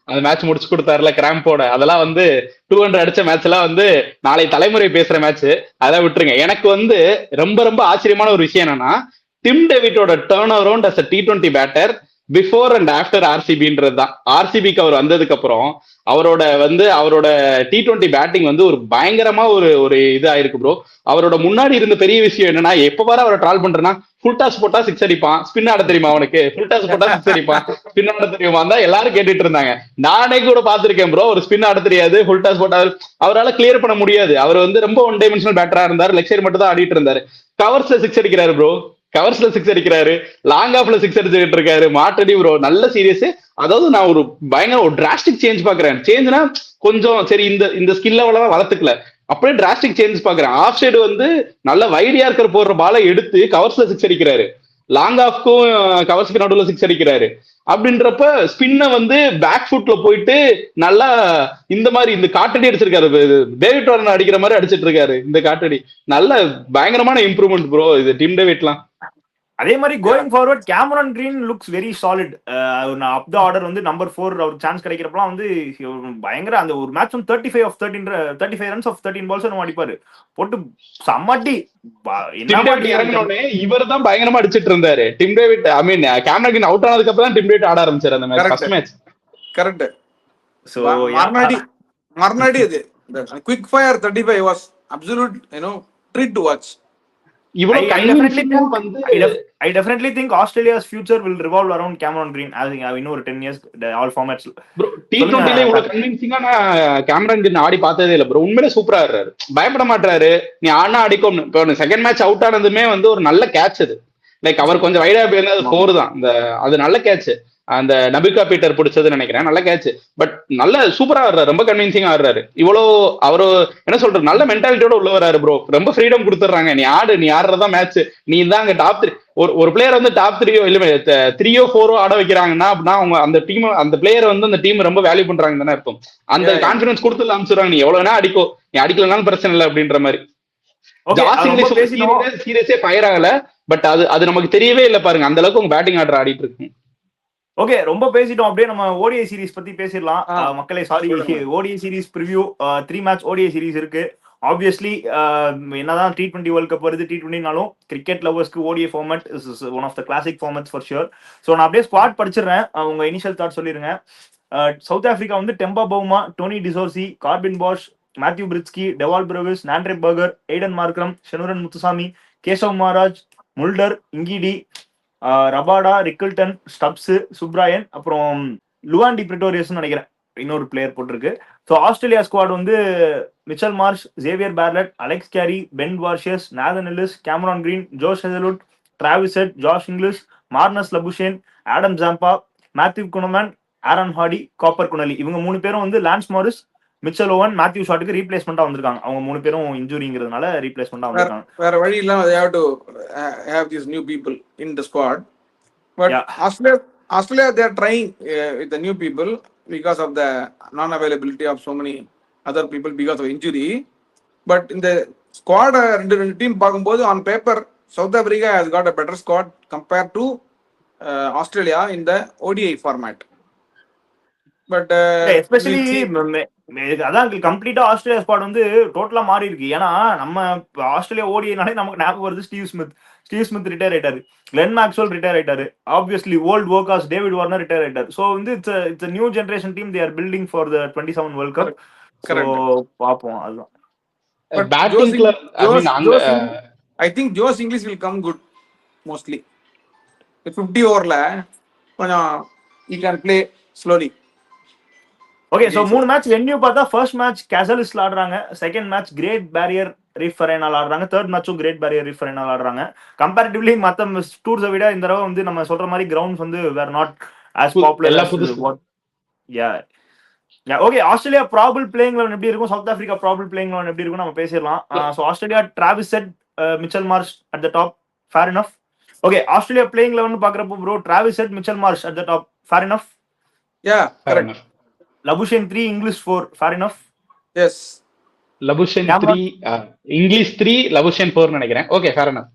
அந்த மேட்ச் முடிச்சு கொடுத்தாருல கிராம்போட, அதெல்லாம் வந்து 200 அடிச்ச மேட்ச் எல்லாம் வந்து நாளை தலைமுறை பேசுற மேட்ச். அதெல்லாம் விட்டுருங்க. எனக்கு வந்து ரொம்ப ரொம்ப ஆச்சரியமான ஒரு விஷயம் என்னன்னா, டிம் டேவிட்டோட turn around as T20 batter before and after ஆர்சிபின்றது தான். ஆர்சிபிக்கு அவர் வந்ததுக்கு அப்புறம் அவரோட T20 பேட்டிங் வந்து ஒரு பயங்கரமா ஒரு இது ஆயிருக்கு ப்ரோ. அவரோட முன்னாடி இருந்த பெரிய விஷயம் என்னன்னா, எப்ப பாரு அவரை ட்ரால் பண்றேன்னா, ஃபுல் டாஸ் போட்டா சிக்ஸ் அடிப்பான், ஸ்பின் ஆட தெரியுமா அவனுக்கு, ஃபுல் டாஸ் போட்டா சிக்ஸ் அடிப்பான், ஸ்பின் ஆட தெரியுமா தான் எல்லாரும் கேட்டுட்டு இருந்தாங்க. நானே கூட பாத்திருக்கேன் ப்ரோ, ஒரு ஸ்பின் ஆட தெரியாது, ஃபுல் டாஸ் போட்டா அவரால் கிளியர் பண்ண முடியாது. அவர் வந்து ரொம்ப ஒன் டைமென்ஷனல் பேட்டரா இருந்தாரு, லெக் சைடு மட்டும் தான் ஆடிட்டு இருந்தாரு. கவர்ஸ்ல சிக்ஸ் அடிக்கிறாரு ப்ரோ, கவர்ஸ்ல சிக்ஸ் அடிக்கிறாரு, லாங் ஆஃப்ல சிக்ஸ் அடிச்சுட்டு இருக்காரு. மாற்றடி ப்ரோ நல்ல சீரியஸ். அதாவது நான் ஒரு பயங்கர ஒரு டிராஸ்டிக் சேஞ்ச் பாக்குறேன். சேஞ்ச்னா கொஞ்சம் சரி இந்த ஸ்கில் லெவல வளர்த்துக்கல, அப்படியே டிராஸ்டிக் சேஞ்ச் பாக்குறேன். ஆஃப் சைடு வந்து நல்ல வைடியா இருக்கிற போடுற பாலை எடுத்து கவர்ஸ்ல சிக்ஸ் அடிக்கிறாரு, லாங் ஆஃப்க்கும் கவர்ஸ்க்கு நடுவில் சிக்ஸ் அடிக்கிறாரு. அப்படின்றப்ப ஸ்பின்ன வந்து பேக் ஃபுட்ல போயிட்டு நல்லா இந்த மாதிரி இந்த காட்டடி அடிச்சிருக்காரு. டேவிட் வார்னர் அடிக்கிற மாதிரி அடிச்சிட்டு இருக்காரு இந்த காட்டடி. நல்ல பயங்கரமான இம்ப்ரூவ்மெண்ட் ப்ரோ இது டிம் டேவிட்லாம். அதே மாதிரி going forward Cameron green looks very solid. Up the order வந்து நம்பர் 4 அவர் சான்ஸ் கிடைக்கிறப்பலாம் வந்து பயங்கர அந்த ஒரு மேட்ச் வந்து 35 ரன்ஸ் ஆஃப் 13 பால்ஸ் நம்ம அடிப்பாரு போட்டு சம்மட்டி. இவர் தான் பயங்கரமா அடிச்சிட்டு இருந்தாரு. Tim David I mean Cameron Green out ஆனதுக்கு அப்புறம் டிம் டேவிட் ஆட ஆரம்பிச்சாரு அந்த match, first match. Correct. So மர்னாடி அது quick fire 35 was absolute treat to watch. I definitely think Australia's future will revolve around Cameron Green as in over 10 years all formats. Bro T20 ல இவ்வளவு கன்வின்சிங்கா நான் கேமரான் green ஆடி பார்த்ததே இல்ல bro. உண்மையிலே சூப்பரா ஆடுறாரு, பயப்பட மாட்டாரு. நீ ஆனா அடிக்கும். இப்போ செகண்ட் மேட்ச் அவுட் ஆனதுமே வந்து ஒரு நல்ல கேட்ச் அது. லைக் அவர் கொஞ்சம் வைடா போயிருந்தா அது 4 தான். அது நல்ல கேட்ச். அந்த நபிகா பீட்டர் பிடிச்சதுன்னு நினைக்கிறேன், நல்ல கேட்ச். பட் நல்ல சூப்பரா ஆடுறாரு, ரொம்ப கன்வின்சிங்கா ஆடுறாரு. இவ்வளோ அவரு என்ன சொல்றது நல்ல மென்டாலிட்டியோட உள்ள வராரு ப்ரோ. ரொம்ப ஃப்ரீடம் கொடுத்துட்றாங்க, நீ ஆடுறதா மேட்ச், நீ தான் அங்க டாப் 3. ஒரு பிளேயர் வந்து டாப் 3 இல்ல 3 or 4 ஆட வைக்கிறாங்கன்னா அப்படின்னா அவங்க அந்த பிளேயர் வந்து அந்த டீம் ரொம்ப வேல்யூ பண்றாங்க தானே அர்த்தம். அந்த கான்பிடன்ஸ் கொடுத்து அனுப்பிச்சுறாங்க, நீ எவ்வளவு வேணா அடிக்கோ, நீ அடிக்கலனாலும் பிரச்சனை இல்லை அப்படின்ற மாதிரி. சீரியஸே ஃபயர் ஆகல, பட் அது நமக்கு தெரியவே இல்லை பாருங்க, அந்த அளவுக்கு உங்க பேட்டிங் ஆர்டர் ஆடிட்டு இருக்கு. ஓகே, ரொம்ப பேசிட்டோம். அப்படியே நம்ம ஓடிஐ சீரிஸ் பத்தி பேசிடலாம் மக்களே. Sorry, ODI series preview 3 match ODI series இருக்கு. ஆப்வியஸ்லி என்னதான் T20 வேர்ல்ட் கப் வருது, T20னாலும் கிரிக்கெட் லவர்ஸ்க்கு ODI format is one of the classic formats for sure. So நான் அப்படியே ஸ்குவாட் படிச்சிடுறேன், உங்க இனிஷியல் தாட் சொல்லிருங்க. சவுத் ஆப்பிரிக்கா வந்து Temba Bavuma, Tony de Zorzi, Corbin Bosch, Matthew Breetzke, Dewald Brevis, Nandre Burger, Aiden Markram, Senuran Muthusamy, Keshav Maharaj, Mulder, Ngidi, Rabada, Rickelton, Stubbs, Subrayen, அப்புறம் லுவாண்டி Pretorius நினைக்கிறேன் இன்னொரு player போட்டிருக்கு. ஸோ ஆஸ்திரேலியா ஸ்குவாட் வந்து Mitchell Marsh, Xavier Bartlett, Alex Carey, Ben Dwarshuis, Nathan Ellis, Cameron Green, Josh Hazlewood, Travis Head, Josh Inglis, Marnus Labuschagne, Adam Zampa, Matthew Kuhnemann, Aaron Hardie, Cooper Connolly. இவங்க 3 பேரும் வந்து Lance Morris, Mitchell Owen, Matthew ஷாட்டுக்கு ரீப்ளேஸ்மெண்டா வந்திருக்காங்க. அவங்க 3 பேரும் இன்ஜுரிங்கிறதுனால ரீப்ளேஸ்மெண்டா வந்திருக்காங்க. வேற வழி இல்லாம they have to have these new people in the squad. But Australia they are trying with the new people because of the non-availability of so many other people because of injury. But in the squad ரெண்டு team பார்க்கும்போது on paper South Africa has got a better squad compared to Australia in the ODI format. But especially அதான் கம்ப்ளீட்டா Australia squad வந்து டோட்டலா மாறி இருக்கு. ஏன்னா நம்ம ஆஸ்திரேலியா ஓடினாலே நமக்கு ஞாபகம் வருது ஸ்டீவ் ஸ்மித் ரிட்டையர் ஆயிட்டாரு, கிளென் மேக்ஸ்வெல் ரிட்டையர் ஆயிட்டாரு, obviously old workers David Warner retire ஆயிட்டாரு. ஸோ வந்து it's new generation team, they are building for the 27 world cup. So பார்ப்போம். அதுதான் I think Josh English will come good mostly. 50 ஓவர்ல கொஞ்சம் he can play slowly. Okay, so 3 match venue பார்த்தா first match கேசலிஸ்ல ஆடுறாங்க, second match Great Barrier Reef அரேனால் ஆடுறாங்க. Third மேட்சும் கிரேட் பேரியர் ரீஃப் அரேனால் ஆடுறாங்க. கம்பேரிட்டிவ்லி மற்ற டூர்ஸை விட இந்த தடவை வந்து நம்ம சொல்ற மாதிரி கிரவுண்ட்ஸ் வந்து were not as popular. Okay, Australia probable playing eleven எப்படி இருக்கும், South Africa probable playing eleven எப்படி இருக்கும் நம்ம பேசிடலாம். So Australia Travis Head, Mitchell Marsh at the top, fair enough. Okay, Australia playing eleven பாக்குறப்போ bro Travis Head, Mitchell Marsh at the top, fair enough. Correct. Labuschagne 3, Inglis 4, fair enough. Yes, Labuschagne 3, Inglis 3, Labuschagne 4 நினைக்கிறேன். Okay, fair enough.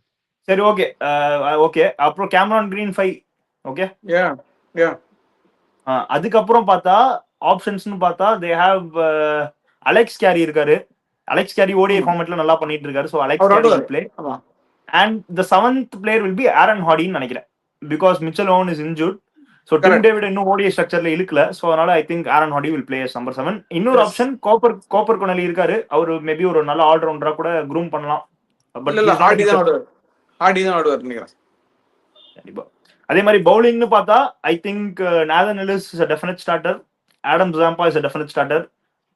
சரி, okay okay. அப்புறம் Cameron Green 5. Okay, அதுக்கப்புறம் பார்த்தா ஆப்ஷன்ஸ்னு பார்த்தா they have Alex Carey இருக்காரு. Alex Carey ODI ஃபார்மேட்ல நல்லா பண்ணிட்டு இருக்காரு. So Alex Carey will play. And the 7th player will be Aaron ஹாடின்னு நினைக்கிறேன். Because Mitchell Owen is injured. So Tim David இன்னும் ஓடிஐ ஸ்ட்ரக்சர்ல இழுக்கல. ஸோ அதனால I think Aaron Hardie will play number 7. இன்னொரு ஆப்ஷன் கோப்பர் கொனலி இருக்காரு. அவர் maybe ஒரு நல்ல ஆல்ரவுண்டரா கூட க்ரூம் பண்ணலாம். ஹாடி தான் ஆடுவார் நினைக்கிறேன். கண்டிப்பா. அதே மாதிரி பவுலிங்னு பார்த்தா I think Nathan Ellis is a definite starter. Adam Zampa is a definite starter.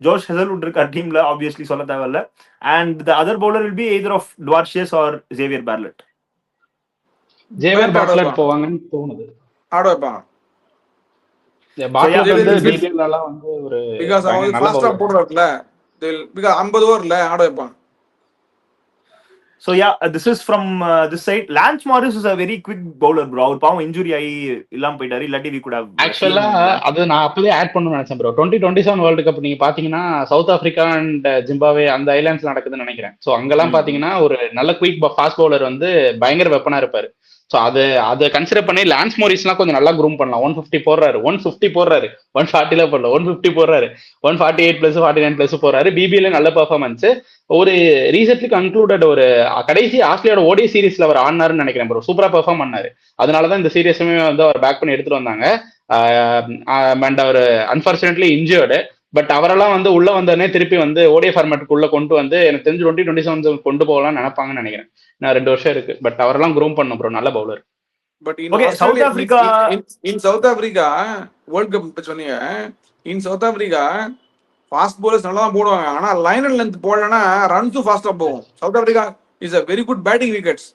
Josh Hazlewood இருக்கார் டீம்ல, ஆப்வியஸ்லி சொல்ல தேவையில்ல. And the other bowler will be either of Dwarshuis or Xavier Bartlett. Xavier Bartlett போவாங்கன்னு தோணுது. ஆட வைப்பாங்க. Bartlett வந்து டிடிஎல்லாம் வந்து ஒரு பிகாஸ் அவங்க ஃபாஸ்டா போடுறாருல, பிகாஸ் 50 ஓவர்ல ஆட வைப்பாங்க. So yeah, this is from this side. Lance Morris is a very quick bowler, bro. அவர் பாவம் இன்ஜூரி ஆகி இல்லாம போயிட்டாரு. இல்லாட்டி we could have ஆக்சுவலா அது நான் அப்பவே ஆட் பண்ணணும்னு நினைச்சேன் ப்ரோ. 2027 வேர்ல்டு கப் நீங்க பாத்தீங்கன்னா சவுத் ஆப்பிரிக்கா அண்ட் ஜிம்பாவே அந்த ஐலாண்ட்ஸ் நடக்குதுன்னு நினைக்கிறேன். ஸோ அங்கெல்லாம் பாத்தீங்கன்னா ஒரு நல்ல குயிக் ஃபாஸ்ட் பவுலர் வந்து பயங்கர வெப்பனா இருப்பாரு. ஸோ அதை கன்சிடர் பண்ணி லான்ஸ் மோரிஸ்லாம் கொஞ்சம் நல்லா க்ரூம் பண்ணலாம். 150 போடுறாரு, 140ல போடல, 150 போடுறாரு, 148+, 49+ போறாரு. பிபிஎல் நல்ல பெர்ஃபார்மன்ஸ். ஒரு ரீசென்ட்லி கன்க்ளூடட் ஒரு கடைசி ஆஸ்திரேலியாவோட ஓடி சீரீஸ்ல அவர் ஆடினாருன்னு நினைக்கிறேன் ப்ரோ. சூப்பரா பெர்ஃபார்ம் பண்ணாரு. அதனாலதான் இந்த சீரீஸுமே வந்து அவர் பேக் பண்ணி எடுத்துட்டு வந்தாங்க. அண்ட் அவர் அன்பார்ச்சுனேட்லி இன்ஜர்டு. பட் அவரெல்லாம் வந்து உள்ள வந்தோடனே திருப்பி வந்து ஓடிஐ ஃபார்மேட்டுக்குள்ள கொண்டு வந்து எனக்கு தெரிஞ்சு 2027 கொண்டு போகலாம்னு நினைப்பாங்கன்னு நினைக்கிறேன். நான் 2 வருஷம் இருக்கு. பட் அவரெல்லாம் க்ரூம் பண்ணும் ப்ரோ, நல்ல bowler. But South Africa world cup சொன்னீங்க. In South Africa fast bowlers நல்லா தான் போடுவாங்க. ஆனா லைன் அண்ட் லென்த் போடலன்னா ரன்ஸும் ஃபாஸ்டா போகும். South Africa is a very good batting wickets.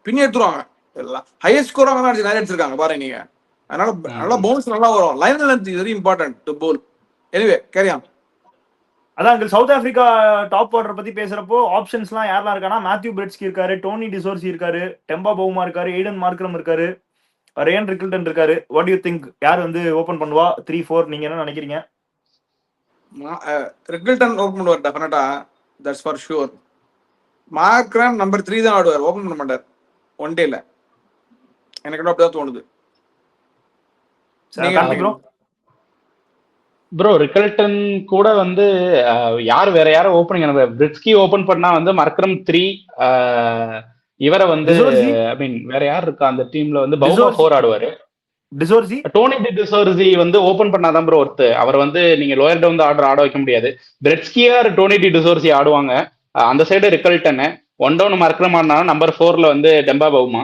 பின்னி எடுத்துருவாங்க. எல்லாம் ஹையஸ்ட் ஸ்கோர் அவங்க நிறைய எடுத்திருக்காங்க பாருங்க நீங்க. அதனால நல்லா பவுன்ஸ் நல்லா வரும். Line and length is very important to bowl. Anyway carry on. அதான் சவுத் ஆப்பிரிக்கா டாப் ஆர்டர் பத்தி பேசுறப்போ ஆப்ஷன்ஸ்லாம் யாரெல்லாம் இருக்கானா, மேத்யூ பிரெட்ஸ்கி இருக்காரு, டோனி டிசோர்சி இருக்காரு, டெம்பா பவுமா இருக்காரு, எய்டன் மார்க்ரம் இருக்காரு, ரேன் ரிக்கில்டன் இருக்காரு. வாட் யூ திங்க், யார் வந்து ஓபன் பண்ணுவா 3-4? நீங்க என்ன நினைக்கிறீங்க? ரிக்கில்டன் ஓபன் பண்ணுவார் டெஃபினட்டா, that's for sure. Markram number 3 தான் ஆடுவார், ஓபன் பண்ண மாட்டார் ஒன் டேல. எனக்கு அப்படிதான் தோணுது. ப்ரோ ரிக்கல்டன் கூட வந்து யார் வேற யாரும் ஓப்பனிங் பிரிட்ஸ்கி ஓபன் பண்ணா வந்து மர்க்ரம் 3, இவரை வந்து ஐ மீன் வேற யார் இருக்கா அந்த டீம்ல வந்து பவுமா 4 ஆடுவாரு. டிசோர்சி, டோனி டிசோர்சி வந்து ஓபன் பண்ணாதான் ப்ரோ ஒருத்து. அவர் வந்து நீங்க லோயர் டவுன் ஆர்டர் ஆட வைக்க முடியாது. பிரெட்ஸ்கியார் டோனி டிசோர்சி ஆடுவாங்க. அந்த சைடு ரிக்கல்டன், 1 டவுன் மர்க்ரம் ஆடினாலும் நம்பர் 4ல வந்து டெம்பா பவுமா.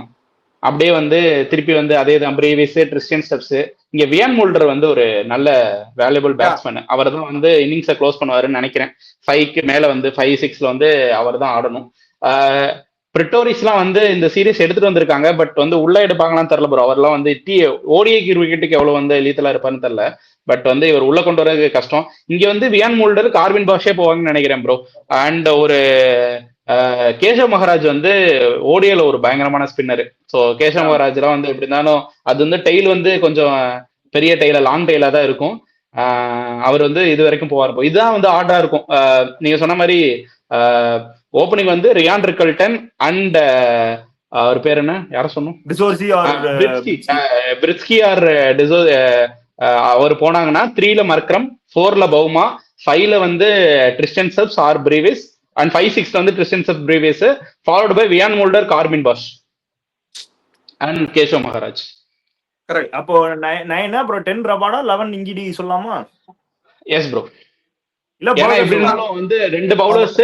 அப்படியே வந்து திருப்பி வந்து அதே தான் பிரேவிஸ், ட்ரிஸ்டியன் ஸ்டெப்ஸ். இங்க வியான் மோல்டர் வந்து ஒரு நல்ல வேல்யூபிள் பேட்ஸ்மேன். அவர் தான் வந்து இன்னிங்ஸை க்ளோஸ் பண்ணுவாருன்னு நினைக்கிறேன். 5க்கு மேல வந்து 5-6ல வந்து அவர் தான் ஆடணும். பிரிட்டோரிஸ்லாம் வந்து இந்த சீரீஸ் எடுத்துட்டு வந்திருக்காங்க. பட் வந்து உள்ள எடுப்பாங்களான்னு தெரியல ப்ரோ. அவர்லாம் வந்து ஓடிஐ விக்கெட்டுக்கு எவ்வளவு வந்து லீத்தலா இருப்பாருன்னு தெரியல. பட் வந்து இவர் உள்ள கொண்டு வரது கஷ்டம். இங்க வந்து வியான் மோல்டர், கார்வின் பாஷே போவாங்கன்னு நினைக்கிறேன் ப்ரோ. அண்ட் ஒரு கேஷவ் மகாராஜ் வந்து ஓடிஐல ஒரு பயங்கரமான ஸ்பின்னர். ஸோ கேஷவ் மகாராஜ் எல்லாம் வந்து எப்படி இருந்தாலும் அது வந்து டெய்ல் வந்து கொஞ்சம் பெரிய டெய்ல, லாங் டெய்லா தான் இருக்கும். அவர் வந்து இது வரைக்கும் போவார். இதுதான் வந்து ஆர்டரா இருக்கும். நீங்க சொன்ன மாதிரி ஓப்பனிங் வந்து ரியான் ரிக்கல்டன் அண்ட் அவர் பேர் என்ன, யார சொன்னோம், பிரிட்ஸ்கி ஆர் டிசோ. அவர் போனாங்கன்னா 3ல மர்க்ரம், 4ல பவுமா, 5ல வந்து Tristan Stubbs or Brevis, and 5-6 வந்து Tristan Stubbs Brevis, followed by Wiaan Mulder, Corbin Bosch and Keshav Maharaj. Correct. அப்போ 9 அப்புறம் 10 ரபாடா, 11 இங்கிடி சொல்லலாமா? Yes bro. இல்ல எப்படி இருந்தாலும் வந்து 2 பவுலர்ஸ்,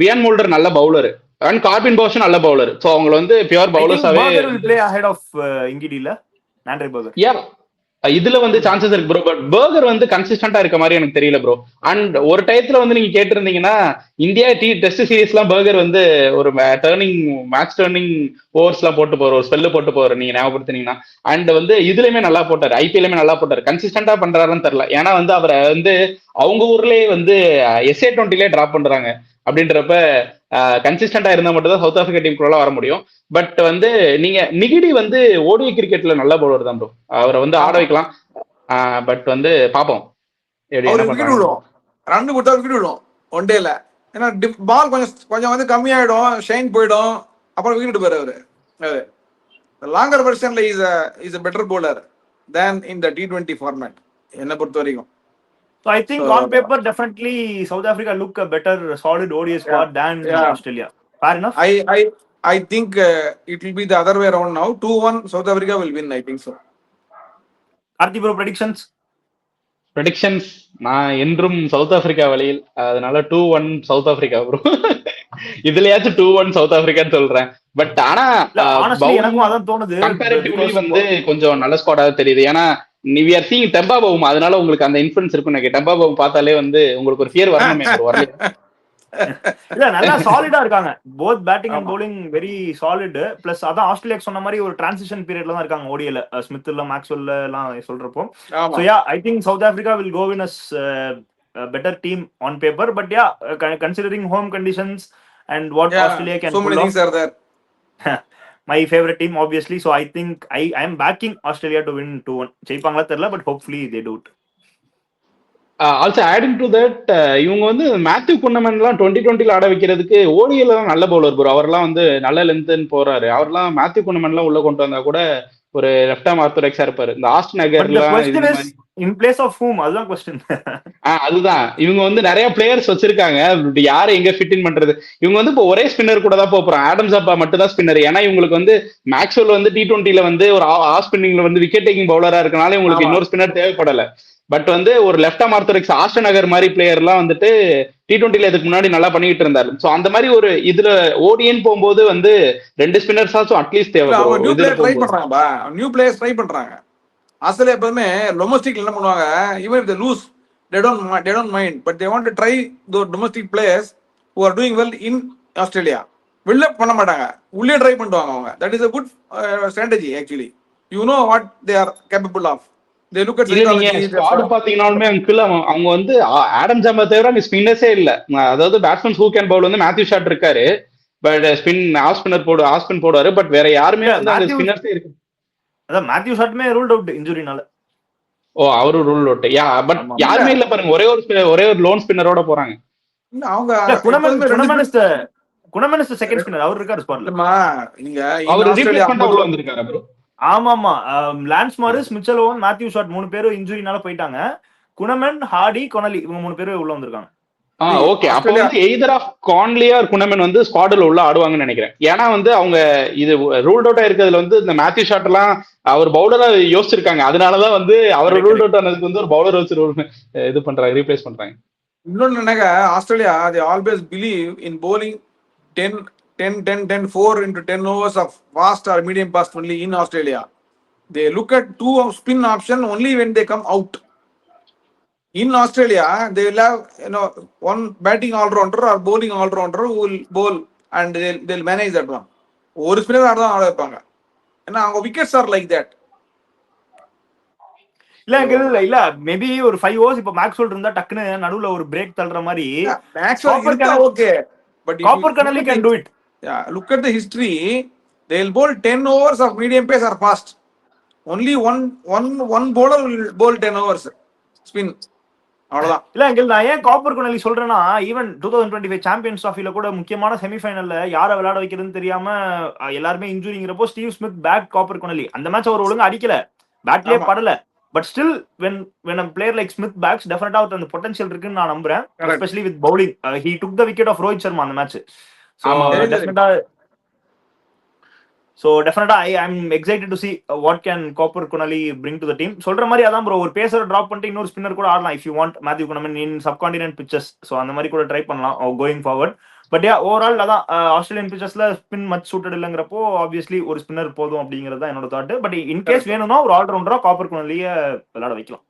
வியான் மோல்டர் நல்ல பவுலர் அண்ட் கார்பின் பாஷ் நல்ல பவுலர். சோ அவங்க வந்து பியூர் பவுலர்ஸாவே வில் ப்ளே அஹெட் ஆஃப் இங்கிடில. Nandre Burger. யா இதுல வந்து சான்சஸ் இருக்கு ப்ரோ. பட் பர்கர் வந்து கன்சிஸ்டன்டா இருக்க மாதிரி எனக்கு தெரியல ப்ரோ. அண்ட் ஒரு டயத்துல வந்து நீங்க கேட்டிருந்தீங்கன்னா இந்தியா டெஸ்ட் சீரீஸ்லாம் பர்கர் வந்து ஒரு மேட்ச் டர்னிங் ஓவர்ஸ்லாம் போட்டு போற ஒரு ஸ்பெல்லு போட்டு போற நீங்க ஞாபகப்படுத்தினீங்கன்னா. அண்ட் வந்து இதுலயுமே நல்லா போட்டாரு, ஐபிஎல்லுமே நல்லா போட்டாரு. கன்சிஸ்டன்டா பண்றாருன்னு தெரியல. ஏன்னா வந்து அவரை வந்து அவங்க ஊர்லயே வந்து SA20லே டிராப் பண்றாங்க. அப்படின்றப்ப கன்சிஸ்டன்டா இருந்தா மட்டும் தான் சவுத் ஆப்பிரிக்கா டீமுக்குள்ள வர முடியும். பட் வந்து நீங்க நிகிடி வந்து ஓடிஐ கிரிக்கெட்ல நல்ல பவுலர் தான் ப்ரோ. அவரை வந்து ஆட வைக்கலாம். பட் வந்து பாப்போம் அவரு விக்கெட் விடும், ரன் கொடுத்தா விக்கெட் விடும் ஒன் டேல. ஏன்னா பால் கொஞ்சம் வந்து கம்மியாயிடும், ஷைன் போயிடும், அப்புறம் விக்கெட் போயிரு அவரு. லாங்கர் வெர்ஷன்ல is a better bowler than in the T20 format என்ன பொறுத்த வரைக்கும். So I think on paper definitely South Africa look a better solid ODI squad than Australia. Fair enough. I think it will be the other way around now. 2-1 South Africa will win, I think so. Karthi bro, predictions நான் என்றும் south Africa வழியில், அதனால 2-1 south Africa bro. இதுலயாச்சும் 2-1 south ஆப்பிரிக்கான்னு சொல்றேன். But ஆனா எனக்கும் அதான் தோணுது, comparatively வந்து கொஞ்சம் நல்ல ஸ்குவாடா தெரியுது. ஏன்னா we are seeing டெம்பா பவும், அதனால உங்களுக்கு அந்த இன்ஃப்ளூயன்ஸ் இருக்கும். எனக்கு டெம்பா பவும் பார்த்தாலே வந்து உங்களுக்கு ஒரு ஃபியர் வரணுமே வரல. இல்ல நல்லா சாலிடா இருக்காங்க, both batting and bowling very solid. Plus அதான் ஆஸ்திரேலியா சொன்ன மாதிரி ஒரு டிரான்சிஷன் பீரியட்ல தான் இருக்காங்க ஓடிஎல, ஸ்மித் இல்ல மேக்ஸ்வெல் எல்லாம் சொல்றப்போ. So yeah I think South Africa will go win as better team on paper. But yeah considering home conditions and what Australia can so many things are there. My favorite team obviously, so I think I am backing Australia to win 2-1. ஜெயிப்பாங்களா தெரியல, but hopefully they do it. Also adding to that, இவங்க வந்து Matthew குன்னமன்லாம் 2020 ஆட வைக்கிறதுக்கு ODL நல்ல bowler bro. அவர்லாம் வந்து நல்ல லென்த்னு போறாரு. அவர்லாம் மேத்யூ குன்னமன்லாம் உள்ள கொண்டு வந்தா கூட ஒரு லெஃப்ட் ஆர்ம் ஆர்த்தடாக்ஸா இருப்பாரு. இந்த ஆஸ்டன் அகர்லாம் in place of whom, அதுதான் क्वेश्चन. அதுதான் இவங்க வந்து நிறைய பிளேயர்ஸ் வச்சிருக்காங்க, யாரை எங்க ஃபிட் இன் பண்றது. இவங்க வந்து இப்போ ஒரே ஸ்பின்னர் கூட தான் போறோம், ஆடம்ஸ் அப்பா மட்டும் தான் ஸ்பின்னர். ஏன்னா இவங்களுக்கு வந்து மேக்ஸ்வெல் வந்து T20ல வந்து ஒரு ஆஃப் ஸ்பின்னிங்ல வந்து விக்கெட் டேக்கிங் பவுலரா இருக்கனால இவங்களுக்கு இன்னொரு ஸ்பின்னர் தேவைப்படல. பட் வந்து ஒரு லெஃப்ட் ஆர்ம் ஆர்த்தடாக்ஸ் ஆஸ்டன் அகர் மாதிரி பிளேயர்லாம் வந்துட்டு T20ல இதுக்கு முன்னாடி நல்லா பண்ணிட்டு இருந்தாரு. சோ அந்த மாதிரி ஒரு இதுல ஓடிஎன் போகும்போது வந்து 2 ஸ்பின்னர்ஸ் ஆச்சும் அட்லீஸ்ட் தேவை. நியூ பிளேயர்ஸ் ட்ரை பண்றாங்க. ஆஸ்திரேலியா எப்பவுமே டொமஸ்டிக் என்ன பண்ணுவாங்க, even if they lose they don't mind, but they want to try those domestic players who are doing well in Australia. வெளில பண்ண மாட்டாங்க, உள்ளே ட்ரை பண்ணுவாங்க அவங்க. that is a good strategy actually. You know what they are capable of. They look at squad பாத்தீங்கனாலுமே uncle அவங்க வந்து Adam Zampa தவிர அங்க ஸ்பின்னர்ஸே இல்ல. அதாவது பேட்ஸ்மேன் ஹூ கேன் பவுல் வந்து மேத்யூ ஷாட் இருக்காரு, பட் ஆஃப் ஸ்பின் போடுவாரு. பட் வேற யாருமே வந்து அங்க ஸ்பின்னர்ஸே இருக்கு. அதான் மேத்யூ ஷாட்மே ரூல்ட் அவுட் இன்ஜுரினால. அவரு ரூல் அவுட். பட் யாருமே இல்ல பாருங்க, ஒரே ஒரு லோன் ஸ்பின்னரோட போறாங்க. அவங்க குணமன் இஸ் செகண்ட் ஸ்பின்னர், அவர் இருக்காரு ஸ்குவாட்ல. நீங்க அவர் ரீப்ளேஸ்மென்ட்டா உள்ள வந்திருக்காரு ப்ரோ. ஆமாமா, Lance Morris, Mitchell Owen, Matthew Short 3 பேரும் இன்ஜுரினால போயிட்டாங்க. குணமன், ஹார்டி, கொனலி இவங்க 3 பேரும் உள்ள வந்திருக்காங்க. ஓகே, அப்ப வந்து எய்தர் ஆஃப் கான்லி ஆர் குணமன் வந்து ஸ்குவாட்ல உள்ள ஆடுவாங்கன்னு நினைக்கிறேன். ஏன்னா வந்து அவங்க இது ரூல்ட் அவுட்டா இருக்கிறதுல வந்து இந்த மேத்யூ ஷாட் எல்லாம் அவர் பவுலரா யோசிச்சிருக்காங்க. அதனாலதான் வந்து அவர் ரூல்ட் அவுட் ஆனதுக்கு வந்து ஒரு பவுலர் வச்சு இது பண்றாங்க, ரீப்ளேஸ் பண்றாங்க. இன்னொன்னு என்னங்க, Australia they always believe in bowling 10 4 into 10 overs of fast or medium fast only in Australia. They look at 2 spin option only when they come out. In Australia, they will have one batting all-rounder or bowling all-rounder who will bowl and they'll manage that one. ஒரு spinner ஆட வைப்பாங்க. ஏன்னா அவங்க wickets R like that. இல்ல maybe ஒரு 5 overs இப்ப Maxwell இருந்தா டக்குன்னு நடுவுல ஒரு பிரேக் தள்ளுற மாதிரி okay, but copper Connolly can do it. Look at the history. They'll bowl 10 overs of medium pace or fast. Only one bowler will bowl 10 overs spin. அவ்வளவுதான். இல்ல நான் ஏன் காப்பர் கனலி சொல்றேன்னா, ஈவன் 2025 சாம்பியன்ஸ் ட்ராஃபில கூட முக்கியமான செமிஃபைனல்ல யாரை விளையாட வைக்கிறதுன்னு தெரியாம எல்லாருமே இன்ஜூரிங்கிறப்போ Steve Smith back Cooper Connolly. அந்த மேட்ச் அவர் ஒழுங்கா அடிக்கல, பேட்லயே படல. But still when a player like Smith backs, definitely out அந்த பொட்டன்ஷியல் இருக்குன்னு நான் நம்புறேன். Especially with bowling, he took the wicket of Rohit Sharma அந்த match. So definitely I am excited to see what can Copper Konali bring to the team. சொல்ற மாதிரி அதான் bro, ஒரு phasor drop பண்ணிட்டு இன்னொரு ஸ்பின்னர் கூட ஆடலாம் if you want Matthew Kunaman in subcontinent pitches. So அந்த மாதிரி கூட ட்ரை பண்ணலாம் going forward. பட் ஓவரால் அதான் ஆஸ்திரேலியன் பிச்சர்ஸ்ல ஸ்பின் மச் சூட்டட் இல்லைங்கிறப்போ ஆப்வியஸ்லி ஒரு ஸ்பின்னர் போதும் அப்படிங்கிறது தான் என்னோட தாட். பட் இன்கேஸ் வேணும்னா ஒரு ஆல்ரவுண்டரா காப்பர் குனலியே விளையாட வைக்கலாம்.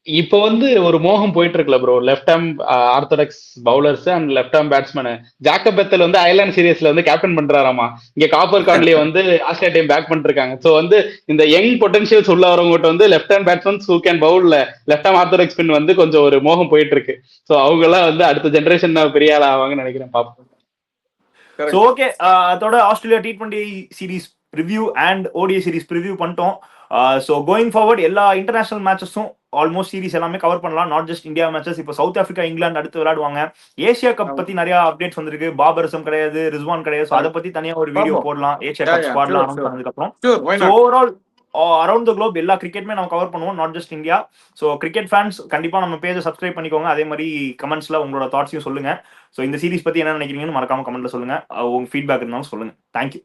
இப்போ வந்து ஒரு மோகம் போயிட்டு இருக்குல்ல bro, left arm orthodox bowlers and left arm batsman. Jacob Bethel வந்து அயர்லாந்து சீரீஸ்ல வந்து கேப்டன் பண்றாராமா. இங்க காப்பர் கான்லியை வந்து ஆஸ்திரேலியா டைம் பேக் பண்ணிருக்காங்க. ஸோ வந்து இந்த யங் பொட்டன்ஷியல்ஸ் உள்ள வரவங்ககிட்ட வந்து left arm batsmen who can Pavul left arm orthodox spin வந்து கொஞ்சம் ஒரு மோகம் போயிட்டு இருக்கு. ஸோ அவங்க எல்லாம் வந்து அடுத்த ஜெனரேஷன் பெரிய ஆள் ஆவாங்கன்னு நினைக்கிறேன். பார்ப்போம். ஸோ ஓகே, அதோட Australia T20 series review and ODI series review பண்ணிட்டோம். ஸோ கோயிங் ஃபார்வர்ட் எல்லா இன்டர்நேஷனல் மேட்சஸும் ஆல்மோஸ்ட் சீரிஸ் எல்லாமே கவர் பண்ணலாம். Not just India matches. இப்போ சவுத் ஆப்பிரிக்கா இங்கிலாந்து அடுத்து விளையாடுவாங்க. ஏசியா கப் பத்தி நிறைய அப்டேட்ஸ் வந்திருக்கு. பாபரசம் கிடையாது, ரிஸ்வான் கிடையாது. ஸோ அதை பத்தி தனியா ஒரு வீடியோ போடலாம் ஏசியா கப் ஸ்குவாட்ல அனௌன்ஸ் பண்ணதுக்கு அப்புறம். So overall around the Globe எல்லா கிரிக்கெட்டுமே நம்ம கவர் பண்ணுவோம், not just India. So cricket fans கண்டிப்பா நம்ம பேஜை சப்ஸ்கிரைப் பண்ணிக்கோங்க. அதே மாதிரி கமெண்ட்ஸ்ல உங்களோட தாட்ஸையும் சொல்லுங்க. ஸோ இந்த சீரிஸ் பத்தி என்ன நினைக்கிறீங்கன்னு மறக்காம கமெண்ட்ல சொல்லுங்க. உங்க ஃபீட்பேக் இருந்தாலும் சொல்லுங்க. தேங்க்யூ.